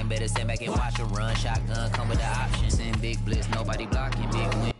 better stand back and watch her run. Shotgun come with the option. Send big blitz, nobody blocking. Big win.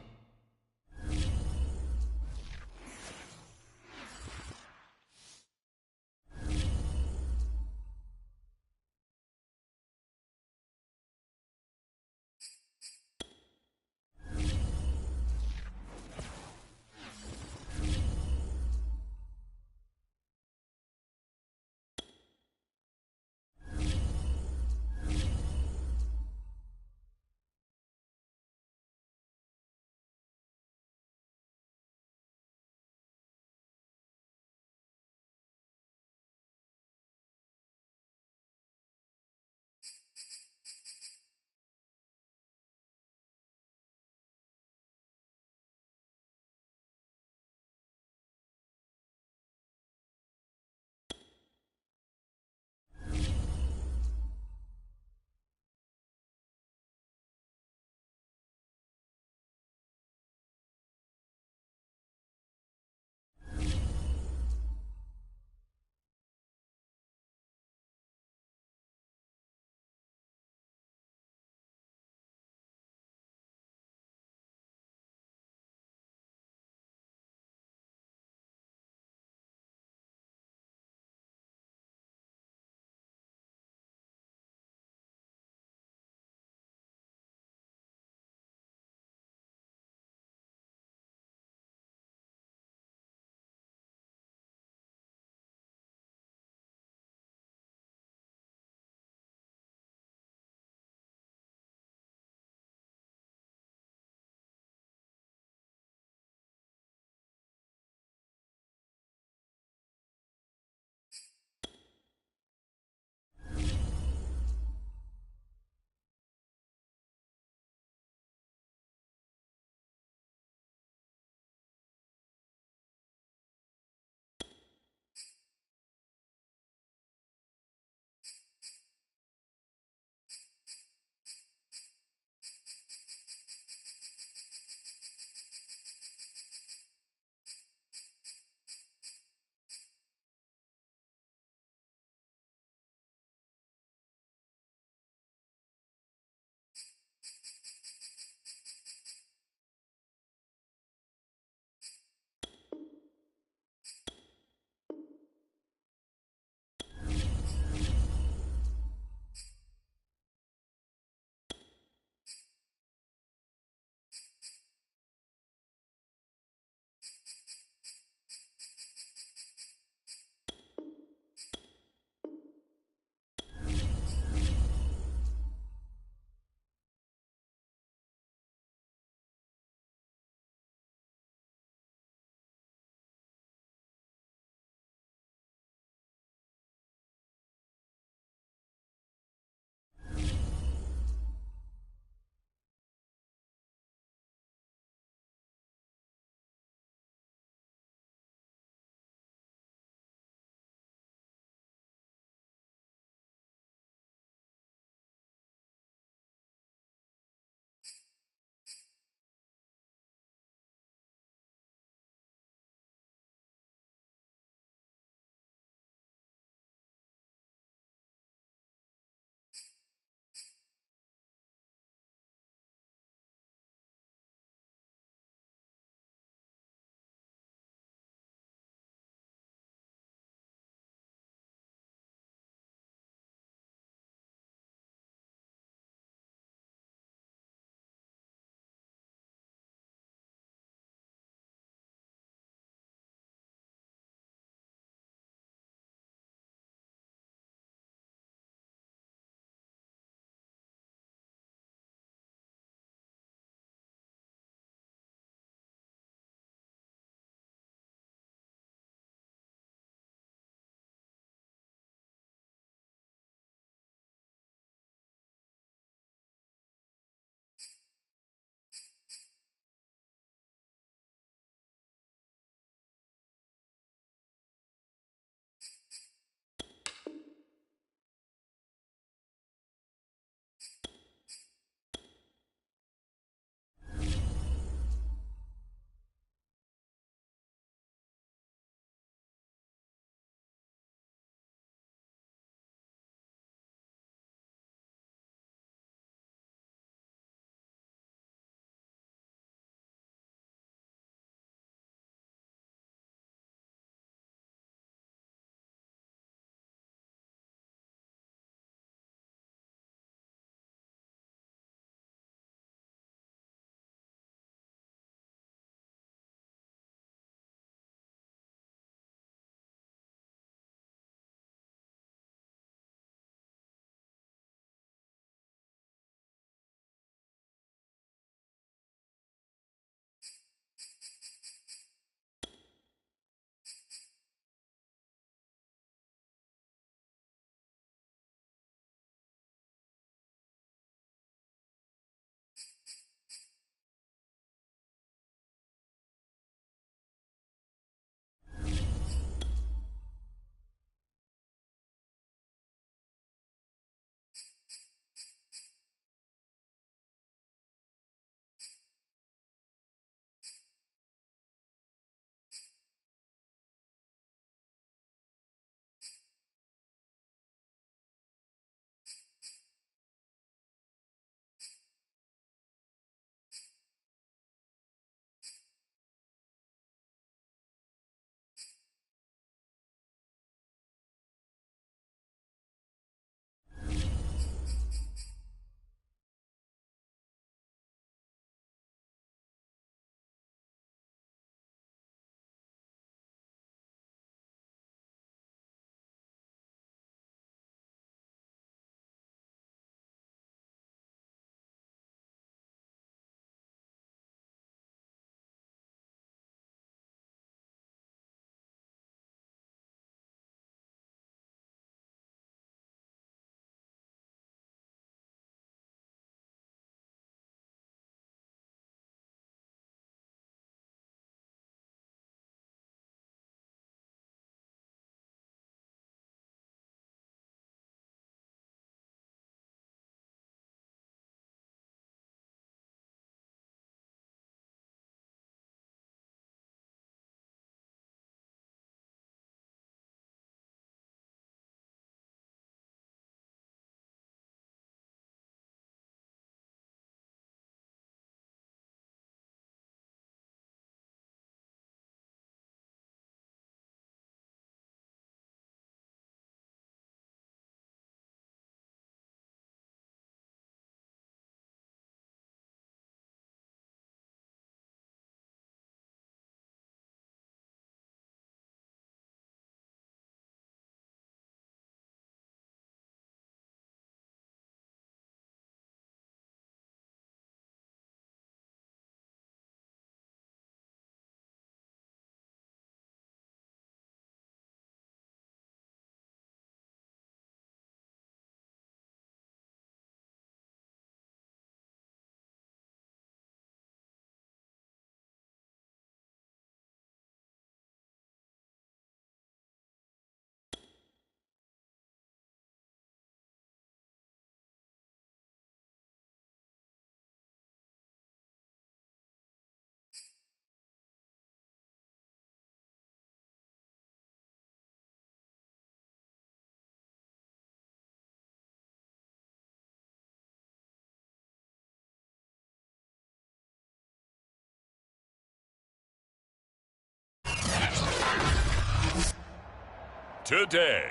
today.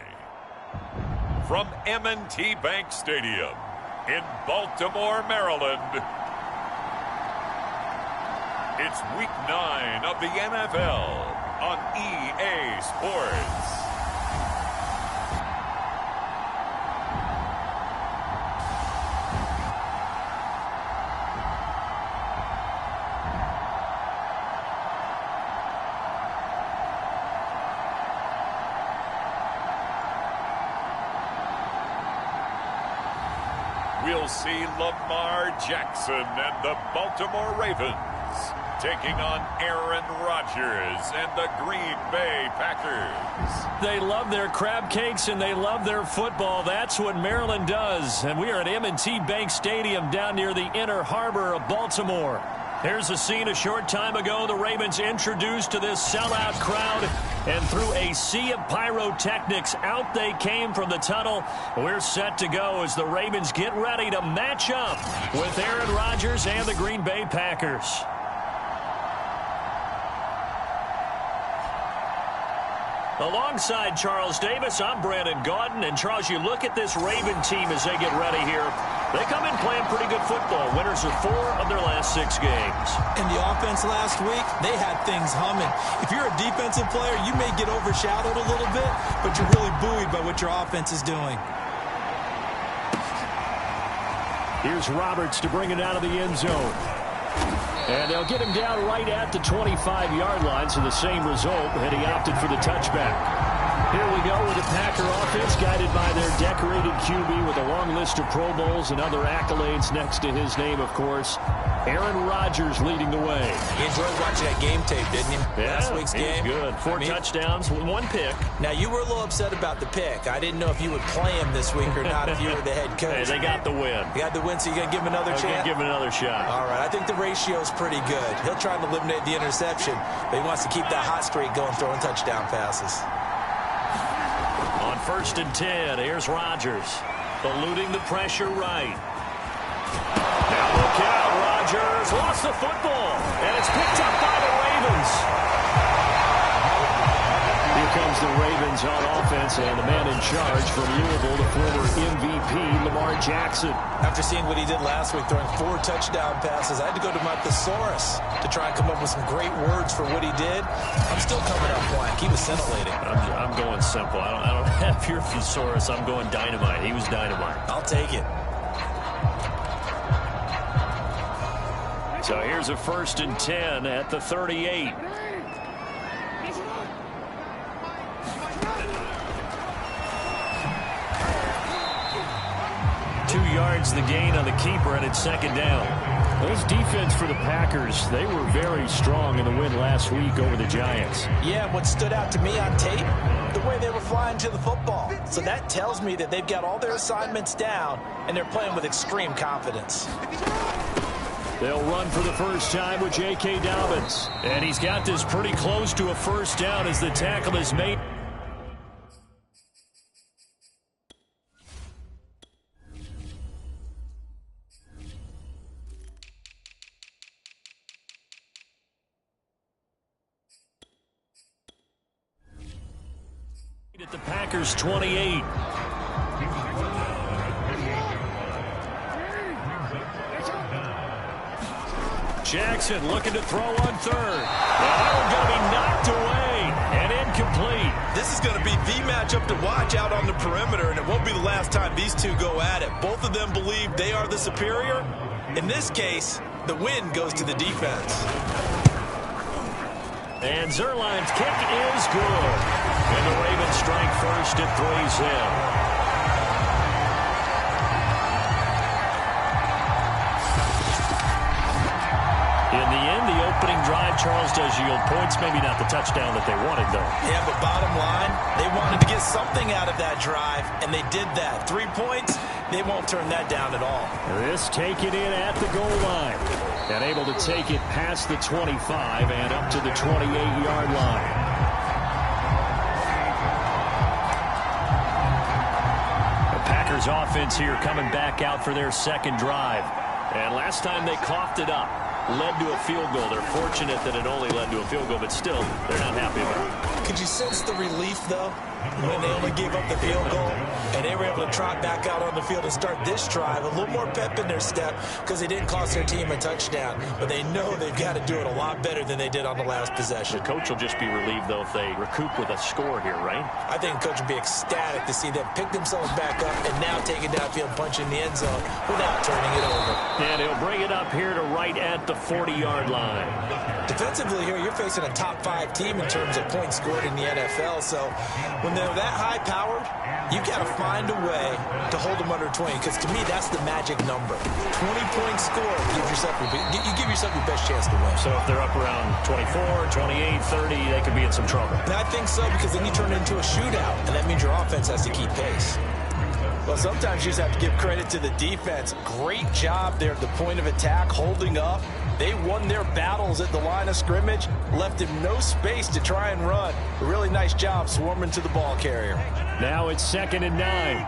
From M&T Bank Stadium in Baltimore, Maryland, it's Week 9 of the NFL on EA Sports. We'll see Lamar Jackson and the Baltimore Ravens taking on Aaron Rodgers and the Green Bay Packers. They love their crab cakes and they love their football. That's what Maryland does. And we are at M&T Bank Stadium down near the inner harbor of Baltimore. Here's a scene a short time ago. The Ravens introduced to this sellout crowd, and through a sea of pyrotechnics, out they came from the tunnel. We're set to go as the Ravens get ready to match up with Aaron Rodgers and the Green Bay Packers. Alongside Charles Davis, I'm Brandon Gaudin. And Charles, you look at this Raven team as they get ready here. They come in playing pretty good football. Winners of 4 of their last 6 games. In the offense last week, they had things humming. If you're a defensive player, you may get overshadowed a little bit, but you're really buoyed by what your offense is doing. Here's Roberts to bring it out of the end zone. And they'll get him down right at the 25-yard line, so the same result, and he opted for the touchback. Here we go with the Packer offense, guided by their decorated QB with a long list of Pro Bowls and other accolades next to his name, of course. Aaron Rodgers leading the way. He enjoyed watching that game tape, didn't he? Yeah, last week's game. Good. 4 touchdowns, 1 pick. Now, you were a little upset about the pick. I didn't know if you would play him this week or not if you were the head coach. Hey, they got the win. You got the win, so you're going to give him another chance? Give him another shot. All right, I think the ratio's pretty good. He'll try and eliminate the interception, but he wants to keep that hot streak going, throwing touchdown passes. On 1st and 10, here's Rodgers, eluding the pressure right. Now look out, Rodgers lost the football, and it's picked up by the Ravens. Here comes the Ravens on offense, and the man in charge from Louisville, the former MVP, Lamar Jackson. After seeing what he did last week, throwing 4 touchdown passes, I had to go to my thesaurus to try and come up with some great words for what he did. I'm still coming up blank. He was scintillating. I'm going simple. I don't have your thesaurus. I'm going dynamite. He was dynamite. I'll take it. So here's a 1st and 10 at the 38. Yards the gain on the keeper, and it's 2nd down. Those defense for the Packers, they were very strong in the win last week over the Giants. Yeah, and what stood out to me on tape, the way they were flying to the football. So that tells me that they've got all their assignments down, and they're playing with extreme confidence. They'll run for the first time with J.K. Dobbins. And he's got this pretty close to a 1st down as the tackle is made. At the Packers 28. Jackson looking to throw on 3rd. And that one going to be knocked away and incomplete. This is going to be the matchup to watch out on the perimeter, and it won't be the last time these two go at it. Both of them believe they are the superior. In this case, the win goes to the defense. And Zerline's kick is good. And the Ravens strike first at 3's in. In the end, the opening drive, Charles, does yield points. Maybe not the touchdown that they wanted, though. Yeah, but bottom line, they wanted to get something out of that drive, and they did that. 3 points, they won't turn that down at all. This taken in at the goal line. And able to take it past the 25 and up to the 28-yard line. The Packers offense here coming back out for their 2nd drive. And last time they coughed it up, led to a field goal. They're fortunate that it only led to a field goal, but still, they're not happy about it. Could you sense the relief, though, when they only gave up the field goal and they were able to trot back out on the field and start this drive? A little more pep in their step because they didn't cost their team a touchdown, but they know they've got to do it a lot better than they did on the last possession. The coach will just be relieved, though, if they recoup with a score here, right? I think the coach would be ecstatic to see them pick themselves back up and now take it downfield, punch in the end zone without turning it over. And he'll bring it up here to right at the 40-yard line. Defensively here, you're facing a top 5 team in terms of points scored in the NFL, so when they're that high-powered, you got to find a way to hold them under 20, because to me, that's the magic number. 20-point score, you give yourself your best chance to win. So if they're up around 24, 28, 30, they could be in some trouble. And I think so, because then you turn it into a shootout, and that means your offense has to keep pace. Well, sometimes you just have to give credit to the defense. Great job there at the point of attack, holding up. They won their battles at the line of scrimmage, left him no space to try and run. A really nice job swarming to the ball carrier. Now it's 2nd and 9.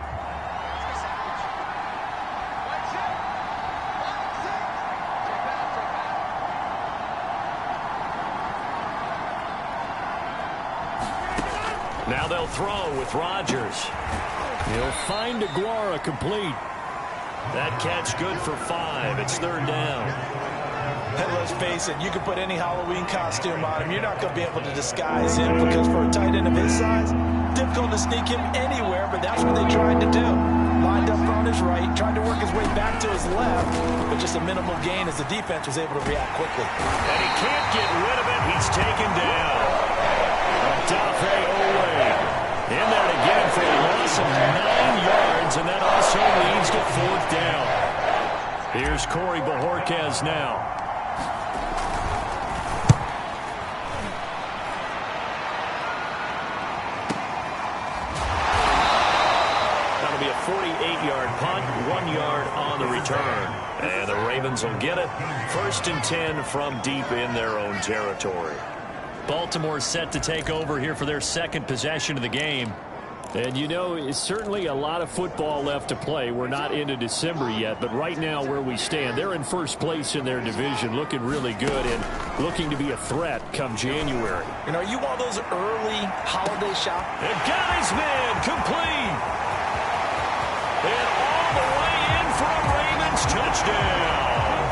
Now they'll throw with Rodgers. He'll find Aguara complete. That catch good for 5. It's 3rd down. And let's face it, you can put any Halloween costume on him. You're not going to be able to disguise him, because for a tight end of his size, difficult to sneak him anywhere, but that's what they tried to do. Lined up on his right, tried to work his way back to his left, but just a minimal gain as the defense was able to react quickly. And he can't get rid of it. He's taken down. Odafe Oweh in there to get him for a loss of 9 yards, and that also leads to 4th down. Here's Corey Bojorquez now. That'll be a 48-yard punt, 1 yard on the return. And the Ravens will get it. 1st and 10 from deep in their own territory. Baltimore set to take over here for their 2nd possession of the game. And, you know, it's certainly a lot of football left to play. We're not into December yet, but right now where we stand, they're in 1st place in their division, looking really good and looking to be a threat come January. You know, you want those early holiday shots? And got his man complete. And all the way in for a Ravens touchdown.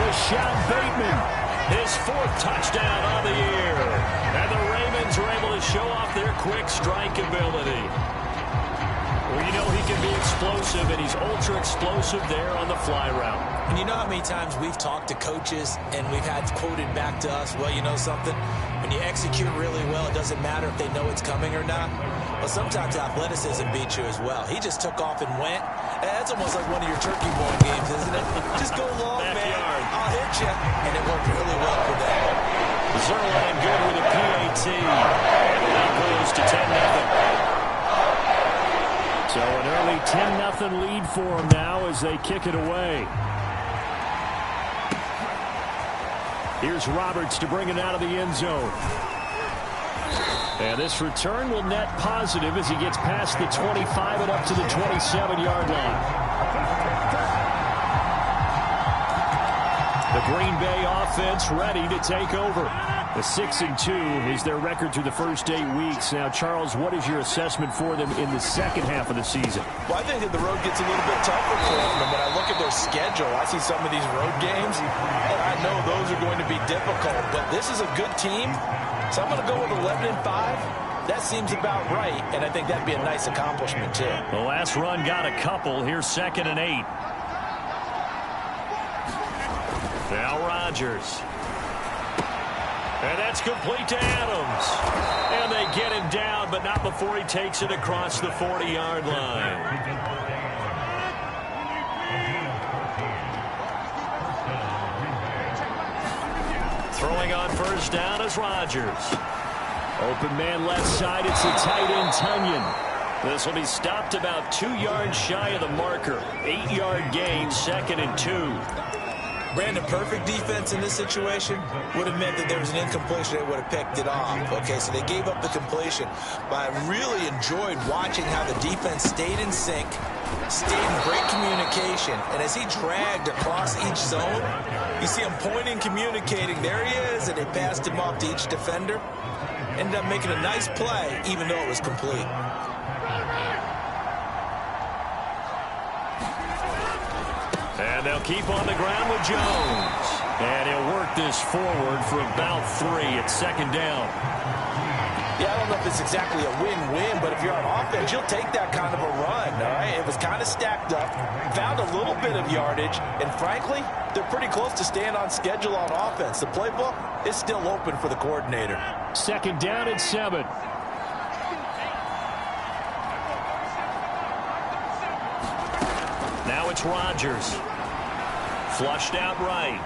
Rashad Bateman, his 4th touchdown of the year. And the Ravens are able to show off their quick strike ability. Well, you know he can be explosive, and he's ultra-explosive there on the fly route. And you know how many times we've talked to coaches and we've had quoted back to us, well, you know something? When you execute really well, it doesn't matter if they know it's coming or not. Well, sometimes athleticism beats you as well. He just took off and went. That's almost like one of your turkey born games, isn't it? Just go long, man. I'll hit you. And it worked really well for them. Zerline good with a PAT. And that goes to 10-0. So an early 10-0 lead for them now as they kick it away. Here's Roberts to bring it out of the end zone. And this return will net positive as he gets past the 25 and up to the 27-yard line. The Green Bay offense ready to take over. The 6-2 is their record through the first 8 weeks. Now, Charles, what is your assessment for them in the second half of the season? Well, I think that the road gets a little bit tougher for them. And when I look at their schedule, I see some of these road games, and I know those are going to be difficult. But this is a good team, so I'm going to go with 11-5. That seems about right, and I think that'd be a nice accomplishment, too. The last run got a couple. Here's 2nd and 8. Now Rodgers. And that's complete to Adams. And they get him down, but not before he takes it across the 40-yard line. Throwing on 1st down is Rodgers. Open man left side, it's the tight end Tunyon. This will be stopped about 2 yards shy of the marker. 8-yard gain, 2nd and 2. Brandon, perfect defense in this situation would have meant that there was an incompletion. They would have picked it off. Okay, so they gave up the completion. But I really enjoyed watching how the defense stayed in sync, stayed in great communication. And as he dragged across each zone, you see him pointing, communicating. There he is, and they passed him off to each defender. ended up making a nice play, even though it was complete. And they'll keep on the ground with Jones. And he'll work this forward for about 3 at second down. Yeah, I don't know if it's exactly a win-win, but if you're on offense, you'll take that kind of a run, all right? It was kind of stacked up, found a little bit of yardage, and frankly, they're pretty close to staying on schedule on offense. The playbook is still open for the coordinator. Second down and 7. Now it's Rodgers. Flushed out right.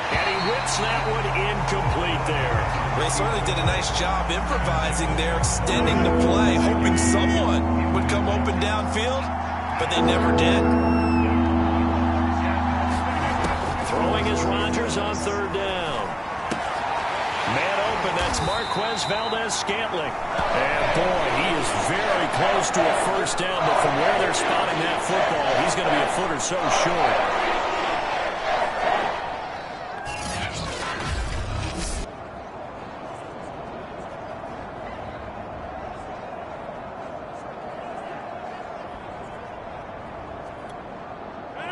And he whips that one incomplete there. They certainly did a nice job improvising there, extending the play, hoping someone would come open downfield, but they never did. Throwing is Rodgers on third down. Man open, that's Marquez Valdez-Scantling. And boy, he is very close to a first down, but from where they're spotting that football, he's going to be a foot or so short.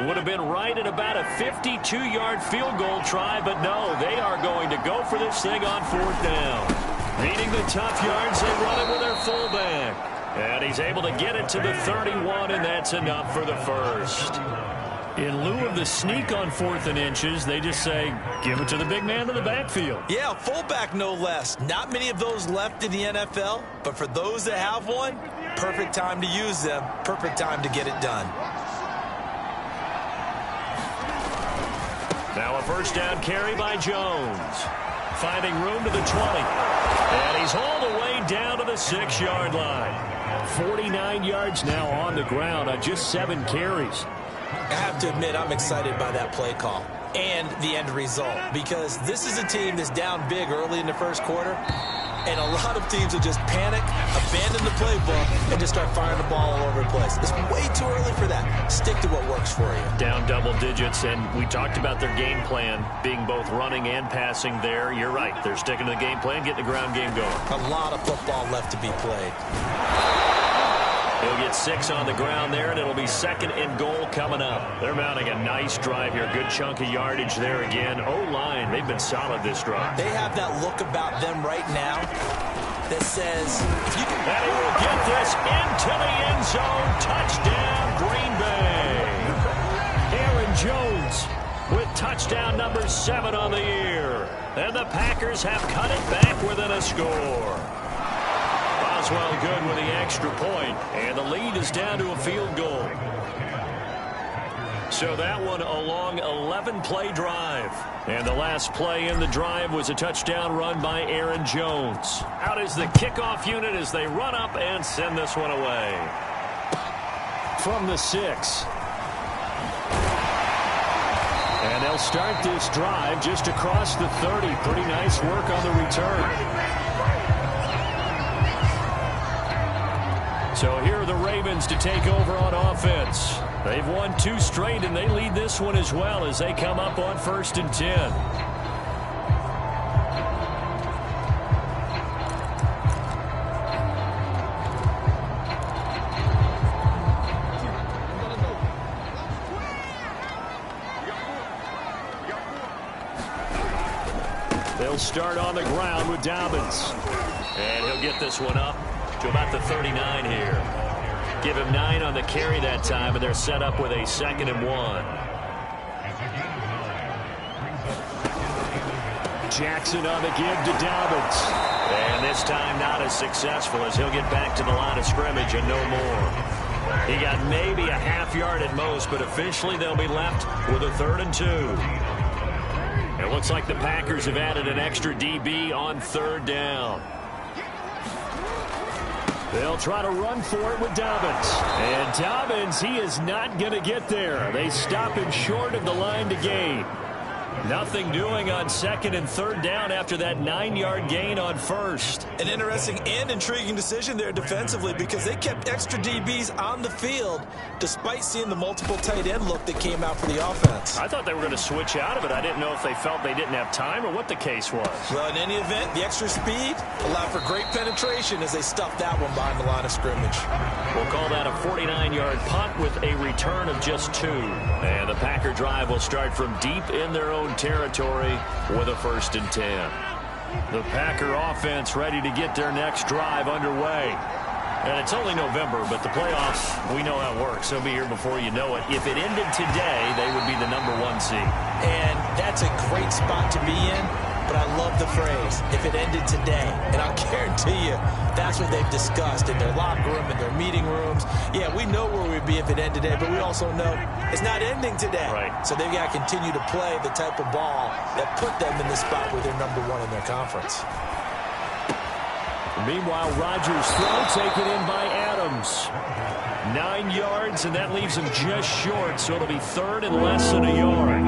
Would have been right at about a 52-yard field goal try, but no, they are going to go for this thing on fourth down. Needing the tough yards, they run it with their fullback. And he's able to get it to the 31, and that's enough for the first. In lieu of the sneak on 4th and inches, they just say, give it to the big man in the backfield. Yeah, fullback no less. Not many of those left in the NFL, but for those that have one, perfect time to use them, perfect time to get it done. Now a first down carry by Jones. Finding room to the 20. And he's hauled away down to the 6-yard line. 49 yards now on the ground on just 7 carries. I have to admit, I'm excited by that play call and the end result, because this is a team that's down big early in the first quarter, and a lot of teams will just panic, abandon the playbook, and just start firing the ball all over the place. It's way too early for that. Stick to what works for you. Down double digits, and we talked about their game plan being both running and passing there. You're right. They're sticking to the game plan, getting the ground game going. A lot of football left to be played. He'll get 6 on the ground there, and it'll be 2nd and goal coming up. They're mounting a nice drive here. Good chunk of yardage there again. O-line, they've been solid this drive. They have that look about them right now that says, if you can... And he will get this into the end zone. Touchdown, Green Bay. Aaron Jones with touchdown number 7 on the year. And the Packers have cut it back within a score. Boswell good with the extra point, and the lead is down to a field goal. So that one a long 11-play drive. And the last play in the drive was a touchdown run by Aaron Jones. Out is the kickoff unit as they run up and send this one away. From the 6. And they'll start this drive just across the 30. Pretty nice work on the return. So here are the Ravens to take over on offense. They've won 2 straight, and they lead this one as well as they come up on 1st and 10. They'll start on the ground with Dobbins. And he'll get this one up to about the 39 here. Give him 9 on the carry that time, and they're set up with a 2nd and 1. Jackson on the give to Dobbins. And this time not as successful as he'll get back to the line of scrimmage and no more. He got maybe a half yard at most, but officially they'll be left with a 3rd and 2. It looks like the Packers have added an extra DB on 3rd down. They'll try to run for it with Dobbins. And Dobbins, he is not going to get there. They stop him short of the line to gain. Nothing doing on 2nd and 3rd down after that 9-yard gain on 1st. An interesting and intriguing decision there defensively because they kept extra DBs on the field despite seeing the multiple tight end look that came out for the offense. I thought they were going to switch out of it. I didn't know if they felt they didn't have time or what the case was. Well, in any event, the extra speed allowed for great penetration as they stuffed that one behind the line of scrimmage. We'll call that a 49-yard punt with a return of just 2. And the Packer drive will start from deep in their own territory with a 1st and 10. The Packer offense ready to get their next drive underway. And it's only November, but the playoffs, we know how it works. They'll be here before you know it. If it ended today, they would be the #1 seed. And that's a great spot to be in. But I love the phrase, if it ended today. And I'll guarantee you, that's what they've discussed in their locker room, in their meeting rooms. Yeah, we know where we'd be if it ended today, but we also know it's not ending today. Right. So they've got to continue to play the type of ball that put them in the spot where they're #1 in their conference. Meanwhile, Rodgers' throw taken in by Adams. 9 yards, and that leaves him just short, so it'll be 3rd and less than a yard.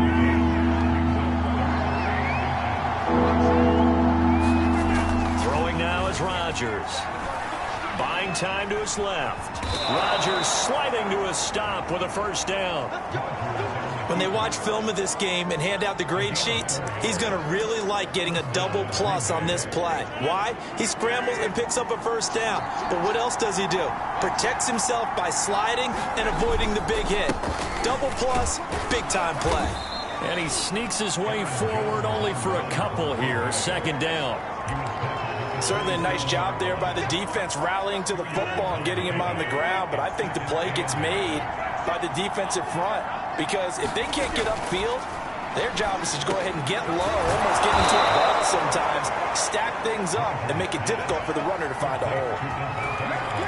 Throwing now is Rodgers. Buying time to his left. Rodgers sliding to a stop with a 1st down. When they watch film of this game and hand out the grade sheets, he's going to really like getting a double plus on this play. Why? He scrambles and picks up a 1st down. But what else does he do? Protects himself by sliding and avoiding the big hit. Double plus, big-time play. And he sneaks his way forward only for a couple here. 2nd down. Certainly a nice job there by the defense rallying to the football and getting him on the ground. But I think the play gets made by the defensive front. Because if they can't get upfield, their job is to go ahead and get low, almost get into a ball sometimes, stack things up, and make it difficult for the runner to find a hole.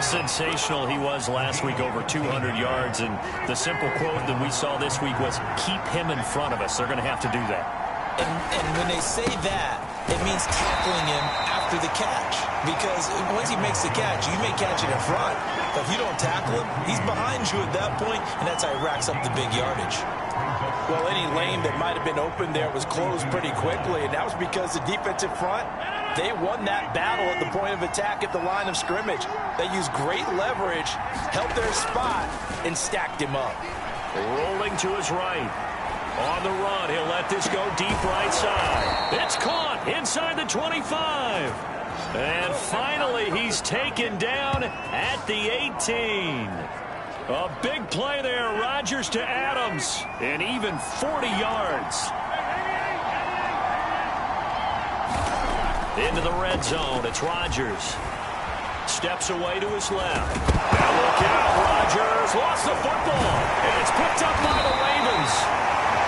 Sensational he was last week, over 200 yards. And the simple quote that we saw this week was, keep him in front of us. They're going to have to do that. And when they say that, it means tackling him after the catch. Because once he makes the catch, you may catch it in front. But if you don't tackle him, he's behind you at that point, and that's how he racks up the big yardage. Well, any lane that might have been open there was closed pretty quickly, and that was because the defensive front, they won that battle at the point of attack at the line of scrimmage. They used great leverage, held their spot, and stacked him up. Rolling to his right. On the run, he'll let this go deep right side. It's caught inside the 25. And finally, he's taken down at the 18. A big play there, Rodgers to Adams, and even 40 yards. Into the red zone, it's Rodgers. Steps away to his left. Now look out, Rodgers lost the football, and it's picked up by the Ravens.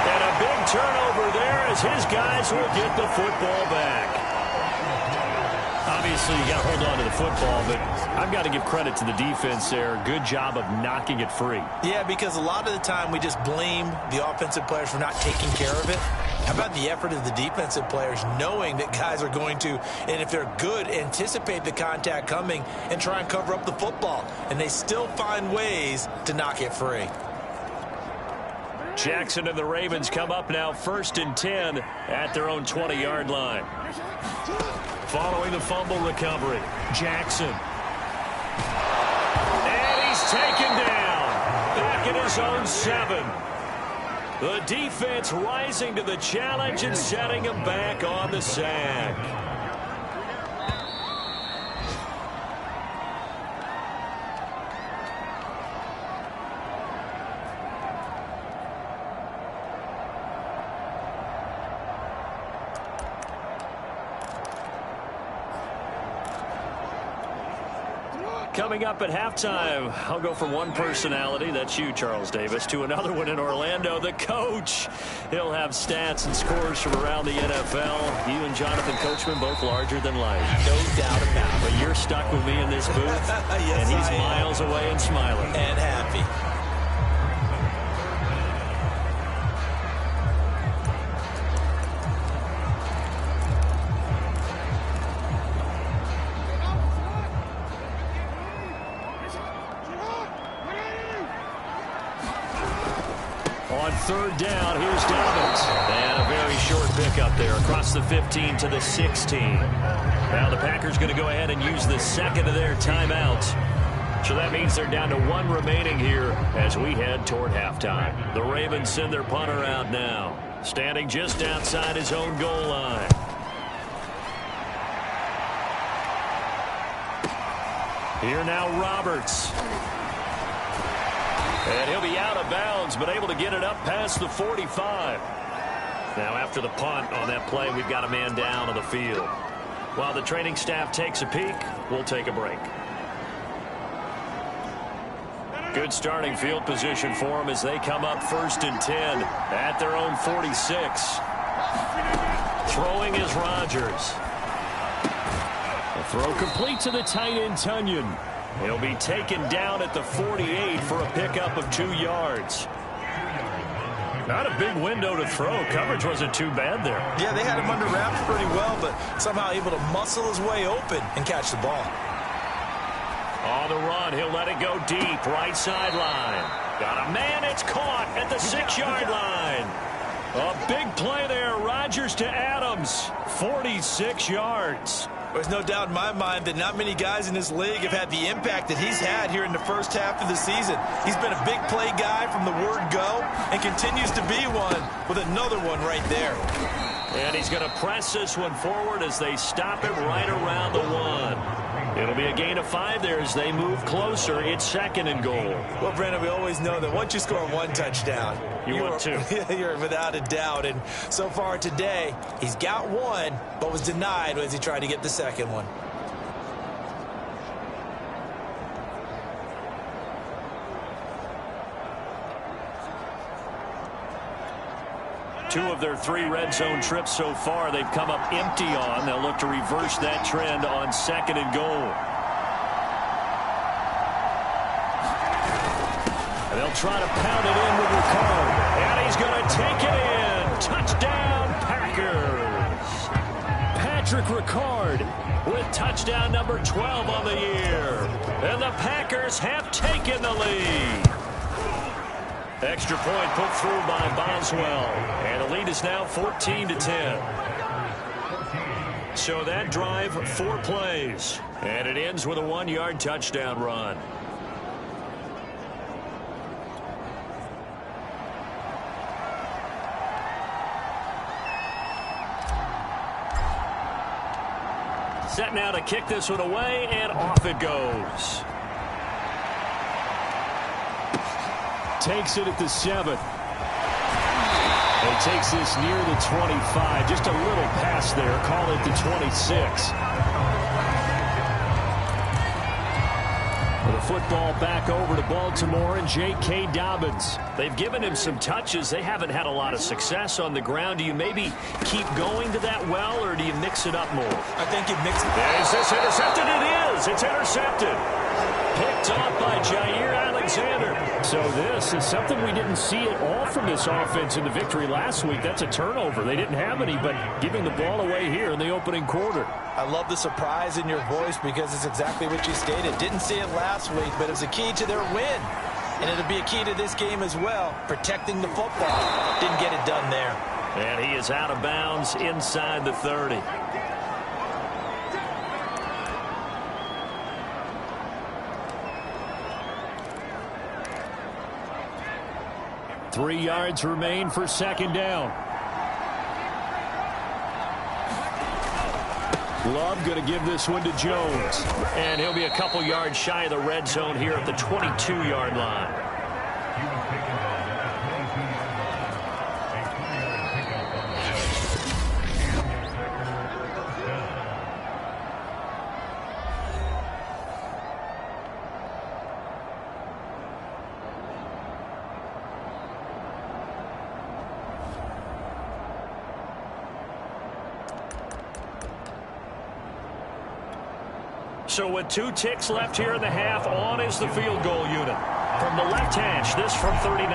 And a big turnover there as his guys will get the football back. Obviously, you got to hold on to the football, but I've got to give credit to the defense there. Good job of knocking it free. Yeah, because a lot of the time we just blame the offensive players for not taking care of it. How about the effort of the defensive players knowing that guys are going to, and if they're good, anticipate the contact coming and try and cover up the football. And they still find ways to knock it free. Jackson and the Ravens come up now 1st and 10 at their own 20-yard line. Following the fumble recovery, Jackson. And he's taken down back in his own 7. The defense rising to the challenge and setting him back on the sack. Coming up at halftime, I'll go from one personality, that's you, Charles Davis, to another one in Orlando, the coach. He'll have stats and scores from around the NFL. You and Jonathan Coachman, both larger than life. No doubt about it. But you're stuck with me in this booth, yes, and he's miles away and smiling. And happy. On third down, here's Dobbins. And a very short pickup there across the 15 to the 16. Now the Packers going to go ahead and use the second of their timeouts. So that means they're down to one remaining here as we head toward halftime. The Ravens send their punter out now, standing just outside his own goal line. Here now Roberts. And he'll be out of bounds, but able to get it up past the 45. Now after the punt on that play, we've got a man down on the field. While the training staff takes a peek, we'll take a break. Good starting field position for them as they come up 1st and 10 at their own 46. Throwing is Rodgers. The throw complete to the tight end, Tunyon. He'll be taken down at the 48 for a pickup of 2 yards. Not a big window to throw. Coverage wasn't too bad there. Yeah, they had him under wraps pretty well, but somehow able to muscle his way open and catch the ball. On the run, he'll let it go deep, right sideline. Got a man, it's caught at the 6-yard line. A big play there, Rodgers to Adams, 46 yards. There's no doubt in my mind that not many guys in this league have had the impact that he's had here in the first half of the season. He's been a big play guy from the word go and continues to be one with another one right there. And he's going to press this one forward as they stop him right around the 1. It'll be a gain of 5 there as they move closer. It's 2nd and goal. Well, Brandon, we always know that once you score 1 touchdown, you want 2. You're without a doubt. And so far today, he's got 1, but was denied as he tried to get the second one. Two of their 3 red zone trips so far they've come up empty on. They'll look to reverse that trend on 2nd and goal. And they'll try to pound it in with Ricard. And he's going to take it in. Touchdown, Packers. Patrick Ricard with touchdown number 12 on the year. And the Packers have taken the lead. Extra point put through by Boswell. And the lead is now 14-10. So that drive, 4 plays. And it ends with a 1-yard touchdown run. Set now to kick this one away, and off it goes. Takes it at the 7. And takes this near the 25. Just a little pass there. Call it the 26. The football back over to Baltimore and J.K. Dobbins. They've given him some touches. They haven't had a lot of success on the ground. Do you maybe keep going to that well, or do you mix it up more? I think you mix it. Is this intercepted? It is. It's intercepted. Picked off by Jair Alexander. So this is something we didn't see at all from this offense in the victory last week. That's a turnover. They didn't have any, but giving the ball away here in the opening quarter. I love the surprise in your voice because it's exactly what you stated. Didn't see it last week, but it was a key to their win. And it'll be a key to this game as well, protecting the football. Didn't get it done there. And he is out of bounds inside the 30. Three yards remain for 2nd down. Love going to give this one to Jones. And he'll be a couple yards shy of the red zone here at the 22-yard line. So with 2 ticks left here in the half, on is the field goal unit. From the left hash, this from 39.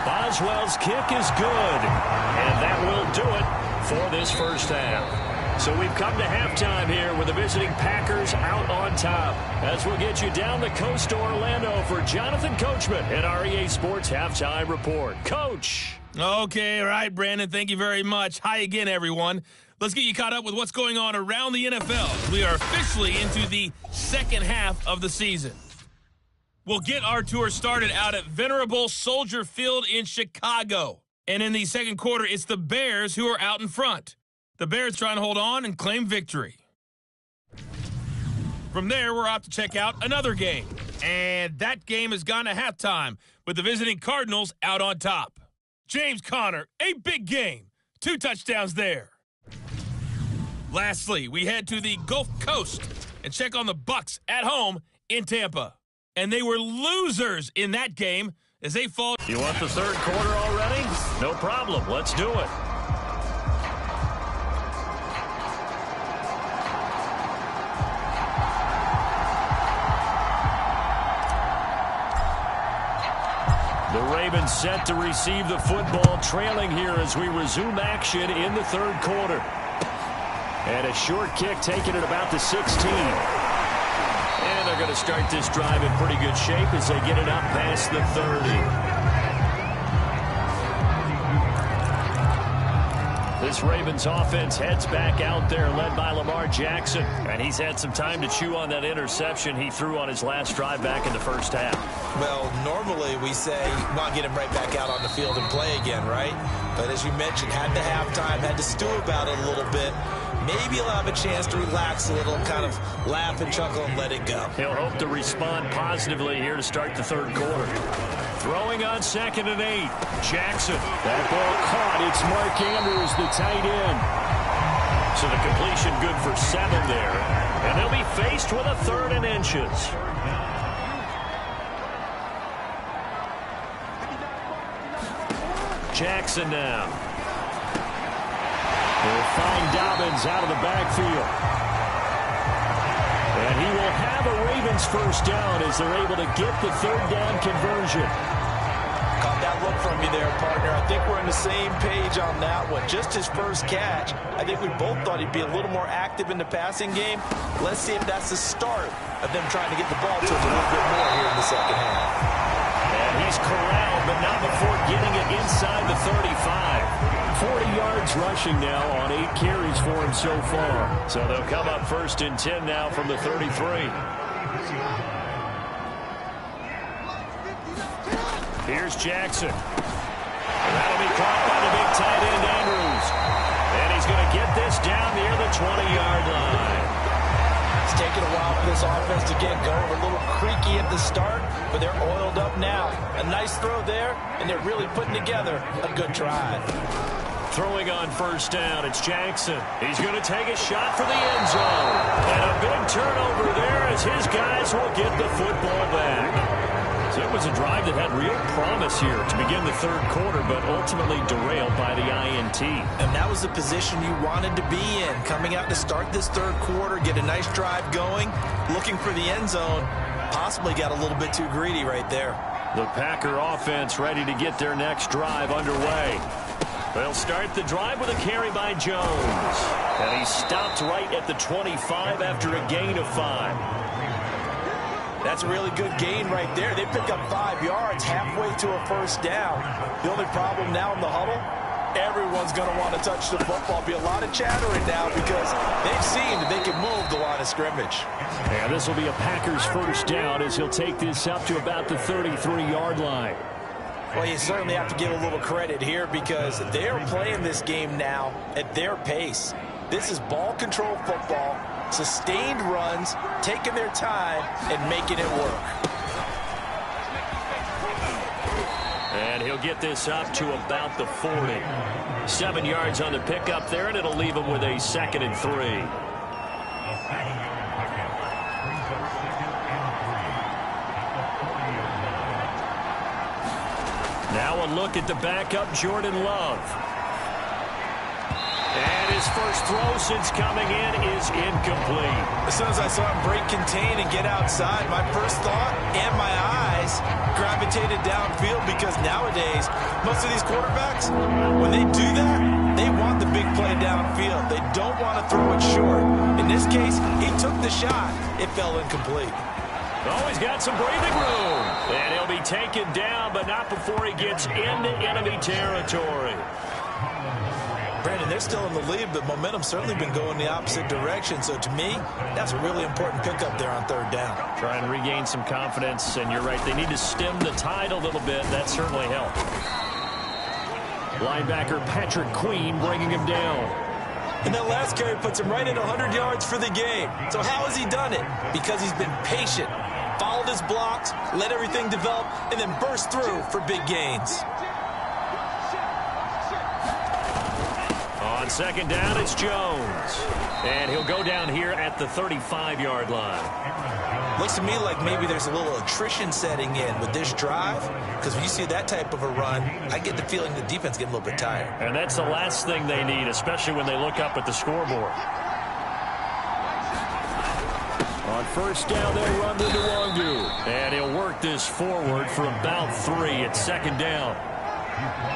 Boswell's kick is good. And that will do it for this first half. So we've come to halftime here with the visiting Packers out on top. As we'll get you down the coast to Orlando for Jonathan Coachman at our EA Sports Halftime Report. Coach. Okay, all right, Brandon, thank you very much. Hi again, everyone. Let's get you caught up with what's going on around the NFL. We are officially into the second half of the season. We'll get our tour started out at Venerable Soldier Field in Chicago. And in the second quarter, it's the Bears who are out in front. The Bears trying to hold on and claim victory. From there, we're off to check out another game. And that game has gone to halftime with the visiting Cardinals out on top. James Conner, a big game. 2 touchdowns there. Lastly, we head to the Gulf Coast and check on the Bucs at home in Tampa. And they were losers in that game as they fall. You want the third quarter already? No problem. Let's do it. The Ravens set to receive the football, trailing here as we resume action in the third quarter. And a short kick taken at about the 16. And they're going to start this drive in pretty good shape as they get it up past the 30. This Ravens offense heads back out there, led by Lamar Jackson. And he's had some time to chew on that interception he threw on his last drive back in the first half. Well, normally we say, well, get him right back out on the field and play again, right? But as you mentioned, had the halftime, had to stew about it a little bit. Maybe he'll have a chance to relax a little, kind of laugh and chuckle and let it go. He'll hope to respond positively here to start the third quarter. Throwing on 2nd and 8. Jackson. That ball caught. It's Mark Andrews, the tight end. So the completion good for 7 there. And they'll be faced with a 3rd and inches. Jackson now. They'll find Dobbins out of the backfield. And he will have a Ravens first down as they're able to get the 3rd down conversion. Caught that look from you there, partner. I think we're on the same page on that one. Just his first catch. I think we both thought he'd be a little more active in the passing game. Let's see if that's the start of them trying to get the ball to him a little bit more here in the second half. And he's corralled, but not before getting it inside the 35. 40 yards rushing now on 8 carries for him so far. So they'll come up 1st and 10 now from the 33. Here's Jackson. That'll be caught by the big tight end, Andrews. And he's going to get this down near the 20-yard line. It's taken a while for this offense to get going. A little creaky at the start, but they're oiled up now. A nice throw there, and they're really putting together a good drive. Throwing on 1st down, it's Jackson. He's going to take a shot for the end zone. And a big turnover there as his guys will get the football back. So it was a drive that had real promise here to begin the third quarter, but ultimately derailed by the INT. And that was the position you wanted to be in. Coming out to start this third quarter, get a nice drive going, looking for the end zone. Possibly got a little bit too greedy right there. The Packer offense ready to get their next drive underway. They'll start the drive with a carry by Jones. And he stopped right at the 25 after a gain of 5. That's a really good gain right there. They pick up 5 yards halfway to a first down. The only problem now in the huddle, everyone's going to want to touch the football. Be a lot of chattering now because they've seen that they can move the line of scrimmage. And this will be a Packers first down as he'll take this up to about the 33-yard line. Well, you certainly have to give a little credit here because they're playing this game now at their pace. This is ball control football, sustained runs, taking their time and making it work. And he'll get this up to about the 40. 7 yards on the pickup there, and it'll leave him with a 2nd and 3. Now a look at the backup, Jordan Love. And his first throw since coming in is incomplete. As soon as I saw him break contain and get outside, my first thought and my eyes gravitated rotated downfield, because nowadays, most of these quarterbacks, when they do that, they want the big play downfield. They don't want to throw it short. In this case, he took the shot. It fell incomplete. Oh, he's got some breathing room. And he'll be taken down, but not before he gets into enemy territory. Brandon, they're still in the lead, but momentum's certainly been going the opposite direction. So to me, that's a really important pickup there on third down. Try and regain some confidence, and you're right, they need to stem the tide a little bit. That certainly helped. Linebacker Patrick Queen bringing him down. And that last carry puts him right at 100 yards for the game. So how has he done it? Because he's been patient, followed his blocks, let everything develop, and then burst through for big gains. On second down, it's Jones. And he'll go down here at the 35-yard line. Looks to me like maybe there's a little attrition setting in with this drive, because when you see that type of a run, I get the feeling the defense getting a little bit tired. And that's the last thing they need, especially when they look up at the scoreboard. On first down, they'll run to Nwangu. And he'll work this forward for about 3 at second down.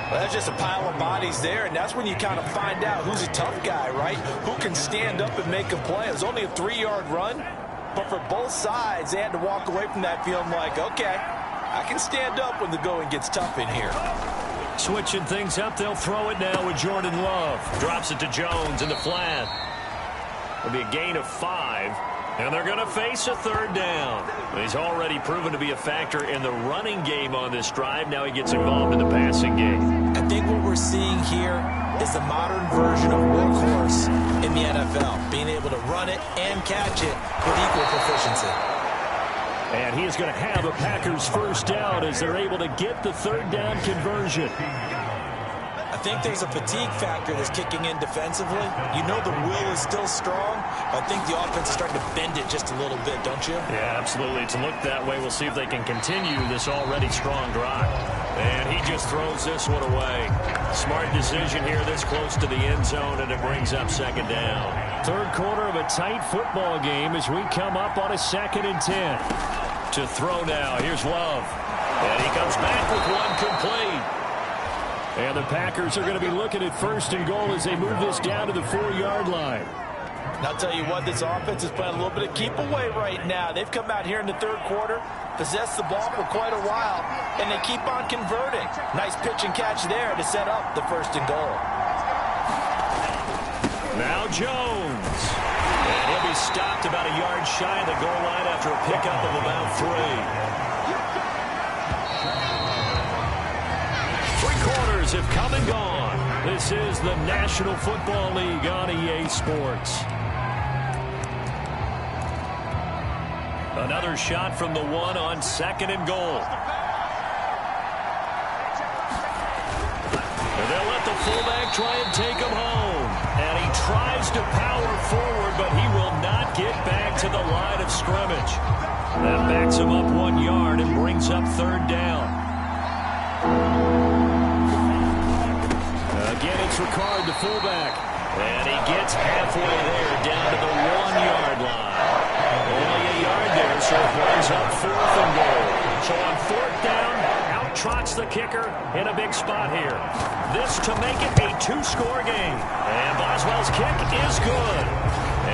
Well, that's just a pile of bodies there, and that's when you kind of find out who's a tough guy, right? Who can stand up and make a play. It was only a 3-yard run, but for both sides, they had to walk away from that feeling like, okay, I can stand up when the going gets tough in here. Switching things up, they'll throw it now with Jordan Love. Drops it to Jones in the flat. It'll be a gain of 5. And they're going to face a third down. He's already proven to be a factor in the running game on this drive. Now he gets involved in the passing game. I think what we're seeing here is the modern version of workhorse in the NFL, being able to run it and catch it with equal proficiency. And he is going to have a Packers first down as they're able to get the third down conversion. I think there's a fatigue factor that's kicking in defensively. You know the will is still strong. I think the offense is starting to bend it just a little bit, don't you? Yeah, absolutely. It's looked that way. We'll see if they can continue this already strong drive. And he just throws this one away. Smart decision here this close to the end zone, and it brings up second down. Third quarter of a tight football game as we come up on a 2nd and 10. To throw now, here's Love. And he comes back with one complete. And the Packers are going to be looking at 1st and goal as they move this down to the 4-yard line. And I'll tell you what, this offense is playing a little bit of keep away right now. They've come out here in the third quarter, possessed the ball for quite a while, and they keep on converting. Nice pitch and catch there to set up the 1st and goal. Now Jones. And he'll be stopped about a yard shy of the goal line after a pickup of about 3. Quarters have come and gone. This is the National Football League on EA Sports. Another shot from the 1 on 2nd and goal. And they'll let the fullback try and take him home. And he tries to power forward, but he will not get back to the line of scrimmage. That backs him up 1 yard and brings up 3rd down. Again, it's Ricard, the fullback. And he gets halfway there, down to the 1-yard line. Only a yard there, so it brings up 4th and goal. So on 4th down, out trots the kicker in a big spot here. This to make it a 2-score game. And Boswell's kick is good.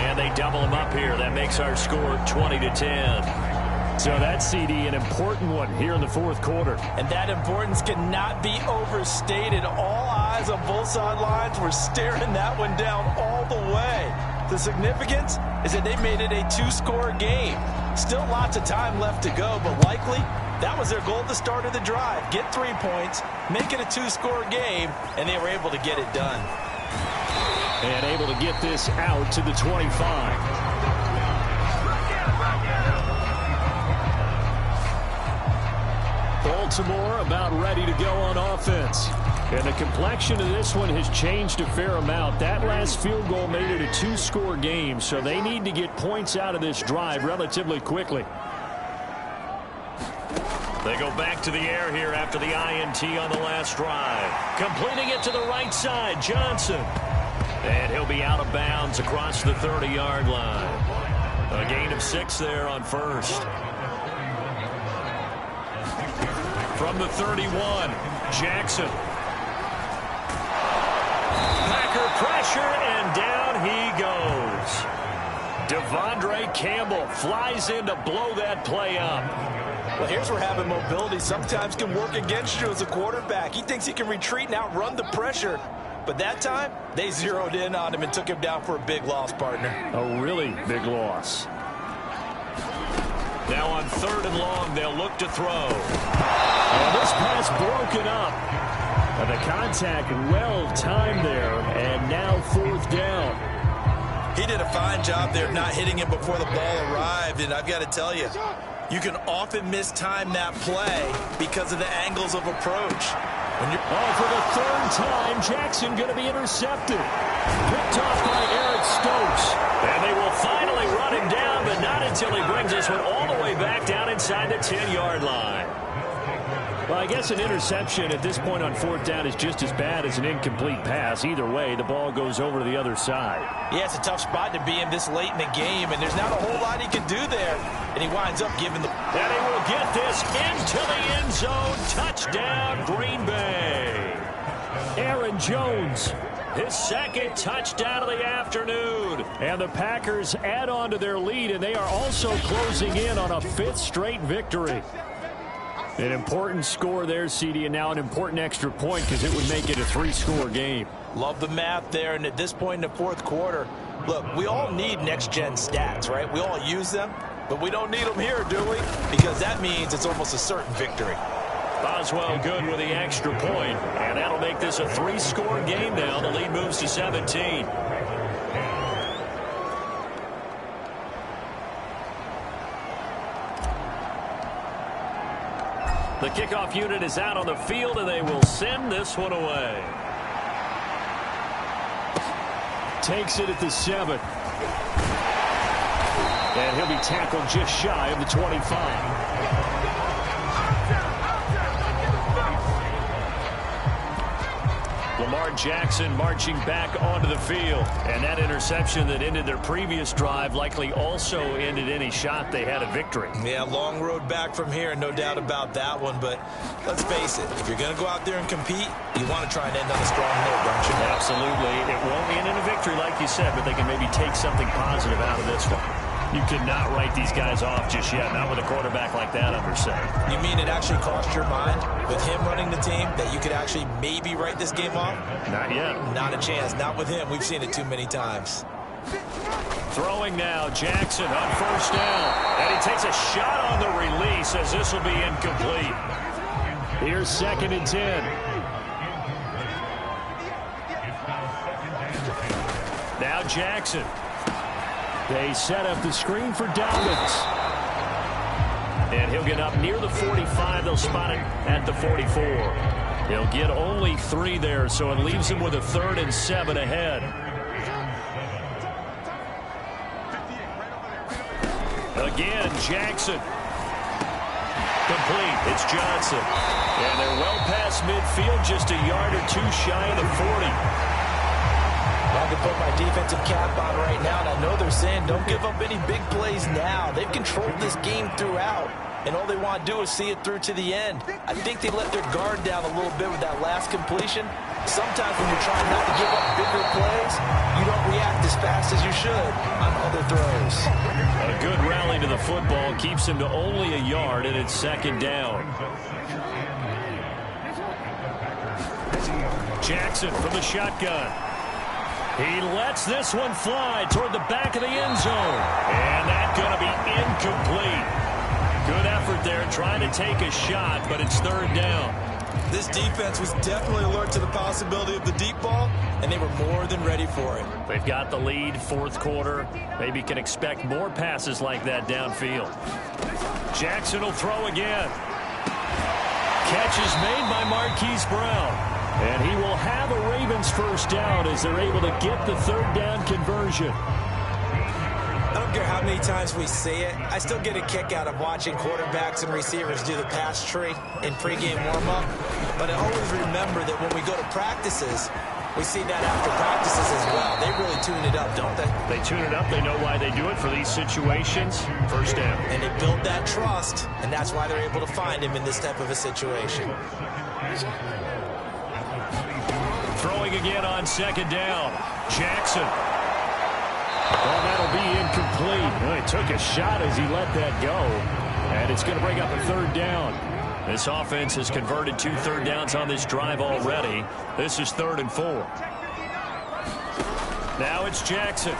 And they double him up here. That makes our score 20-10. So that CD, an important one here in the 4th quarter. And that importance cannot be overstated. All eyes on both sidelines were staring that one down all the way. The significance is that they made it a 2-score game. Still lots of time left to go, but likely that was their goal at the start of the drive. Get 3 points, make it a 2-score game, and they were able to get it done. And able to get this out to the 25. Baltimore about ready to go on offense. And the complexion of this one has changed a fair amount. That last field goal made it a 2-score game, so they need to get points out of this drive relatively quickly. They go back to the air here after the INT on the last drive. Completing it to the right side, Johnson. And he'll be out of bounds across the 30-yard line. A gain of 6 there on 1st. From the 31, Jackson. Packer pressure, and down he goes. Devondre Campbell flies in to blow that play up. Well, here's where having mobility sometimes can work against you as a quarterback. He thinks he can retreat and outrun the pressure. But that time, they zeroed in on him and took him down for a big loss, partner. A really big loss. Now on 3rd and long, they'll look to throw. And this pass broken up. And the contact well timed there, and now 4th down. He did a fine job there not hitting him before the ball arrived, and I've got to tell you, you can often mistime that play because of the angles of approach. For the 3rd time, Jackson going to be intercepted. Picked off by Eric Stokes. And they will finally run him down, but not until he brings this one all the way back down inside the 10-yard line. Well, I guess an interception at this point on 4th down is just as bad as an incomplete pass. Either way, the ball goes over to the other side. Yeah, it's a tough spot to be in this late in the game, and there's not a whole lot he can do there. And he winds up giving the... And he will get this into the end zone. Touchdown, Green Bay. Aaron Jones, his 2nd touchdown of the afternoon. And the Packers add on to their lead, and they are also closing in on a 5th straight victory. An important score there, CD, and now an important extra point because it would make it a 3-score game. Love the math there, and at this point in the 4th quarter, look, we all need next-gen stats, right? We all use them, but we don't need them here, do we? Because that means it's almost a certain victory. Boswell good with the extra point, and that'll make this a 3-score game now. The lead moves to 17. The kickoff unit is out on the field, and they will send this one away. Takes it at the 7. And he'll be tackled just shy of the 25. Lamar Jackson marching back onto the field. And that interception that ended their previous drive likely also ended any shot they had at victory. Yeah, long road back from here, no doubt about that one. But let's face it, if you're going to go out there and compete, you want to try and end on a strong note, don't you? Absolutely. It won't end in a victory, like you said, but they can maybe take something positive out of this one. You cannot write these guys off just yet, not with a quarterback like that under center. You mean it actually crossed your mind with him running the team that you could actually maybe write this game off? Not yet. Not a chance. Not with him. We've seen it too many times. Throwing now, Jackson on 1st down. And he takes a shot on the release as this will be incomplete. Here's 2nd and 10. Now Jackson. They set up the screen for Dobbins. And he'll get up near the 45. They'll spot it at the 44. He'll get only 3 there, so it leaves him with a 3rd and 7 ahead. Again, Jackson. Complete. It's Johnson. And they're well past midfield, just a yard or 2 shy of the 40. I can put my defensive cap on right now, and I know they're saying don't give up any big plays now. They've controlled this game throughout, and all they want to do is see it through to the end. I think they let their guard down a little bit with that last completion. Sometimes when you're trying not to give up bigger plays, you don't react as fast as you should on other throws. A good rally to the football keeps him to only a yard, and it's 2nd down. Jackson from the shotgun. He lets this one fly toward the back of the end zone. And that's going to be incomplete. Good effort there trying to take a shot, but it's 3rd down. This defense was definitely alert to the possibility of the deep ball, and they were more than ready for it. They've got the lead, 4th quarter. Maybe can expect more passes like that downfield. Jackson will throw again. Catch is made by Marquise Brown. And he will have a Ravens 1st down as they're able to get the 3rd down conversion. I don't care how many times we see it, I still get a kick out of watching quarterbacks and receivers do the pass tree in pregame warm-up. But I always remember that when we go to practices, we see that after practices as well. They really tune it up, don't they? They tune it up. They know why they do it for these situations. First down. And they build that trust, and that's why they're able to find him in this type of a situation. Throwing again on second down. Jackson. Well, that'll be incomplete. Well, he took a shot as he let that go. And it's going to bring up a third down. This offense has converted 2 third downs on this drive already. This is 3rd and 4. Now it's Jackson.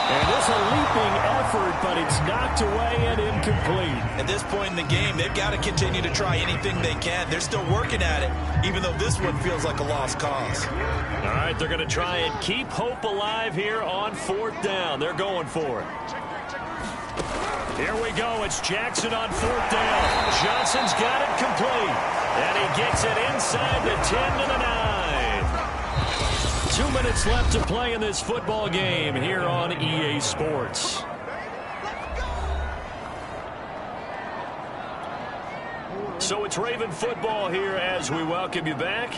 And this a leaping effort, but it's knocked away and incomplete. At this point in the game, they've got to continue to try anything they can. They're still working at it, even though this one feels like a lost cause. All right, they're going to try and keep hope alive here on 4th down. They're going for it. Here we go. It's Jackson on 4th down. Johnson's got it complete. And he gets it inside the 10 to the 9. 2 minutes left to play in this football game here on EA Sports. So it's Raven football here as we welcome you back.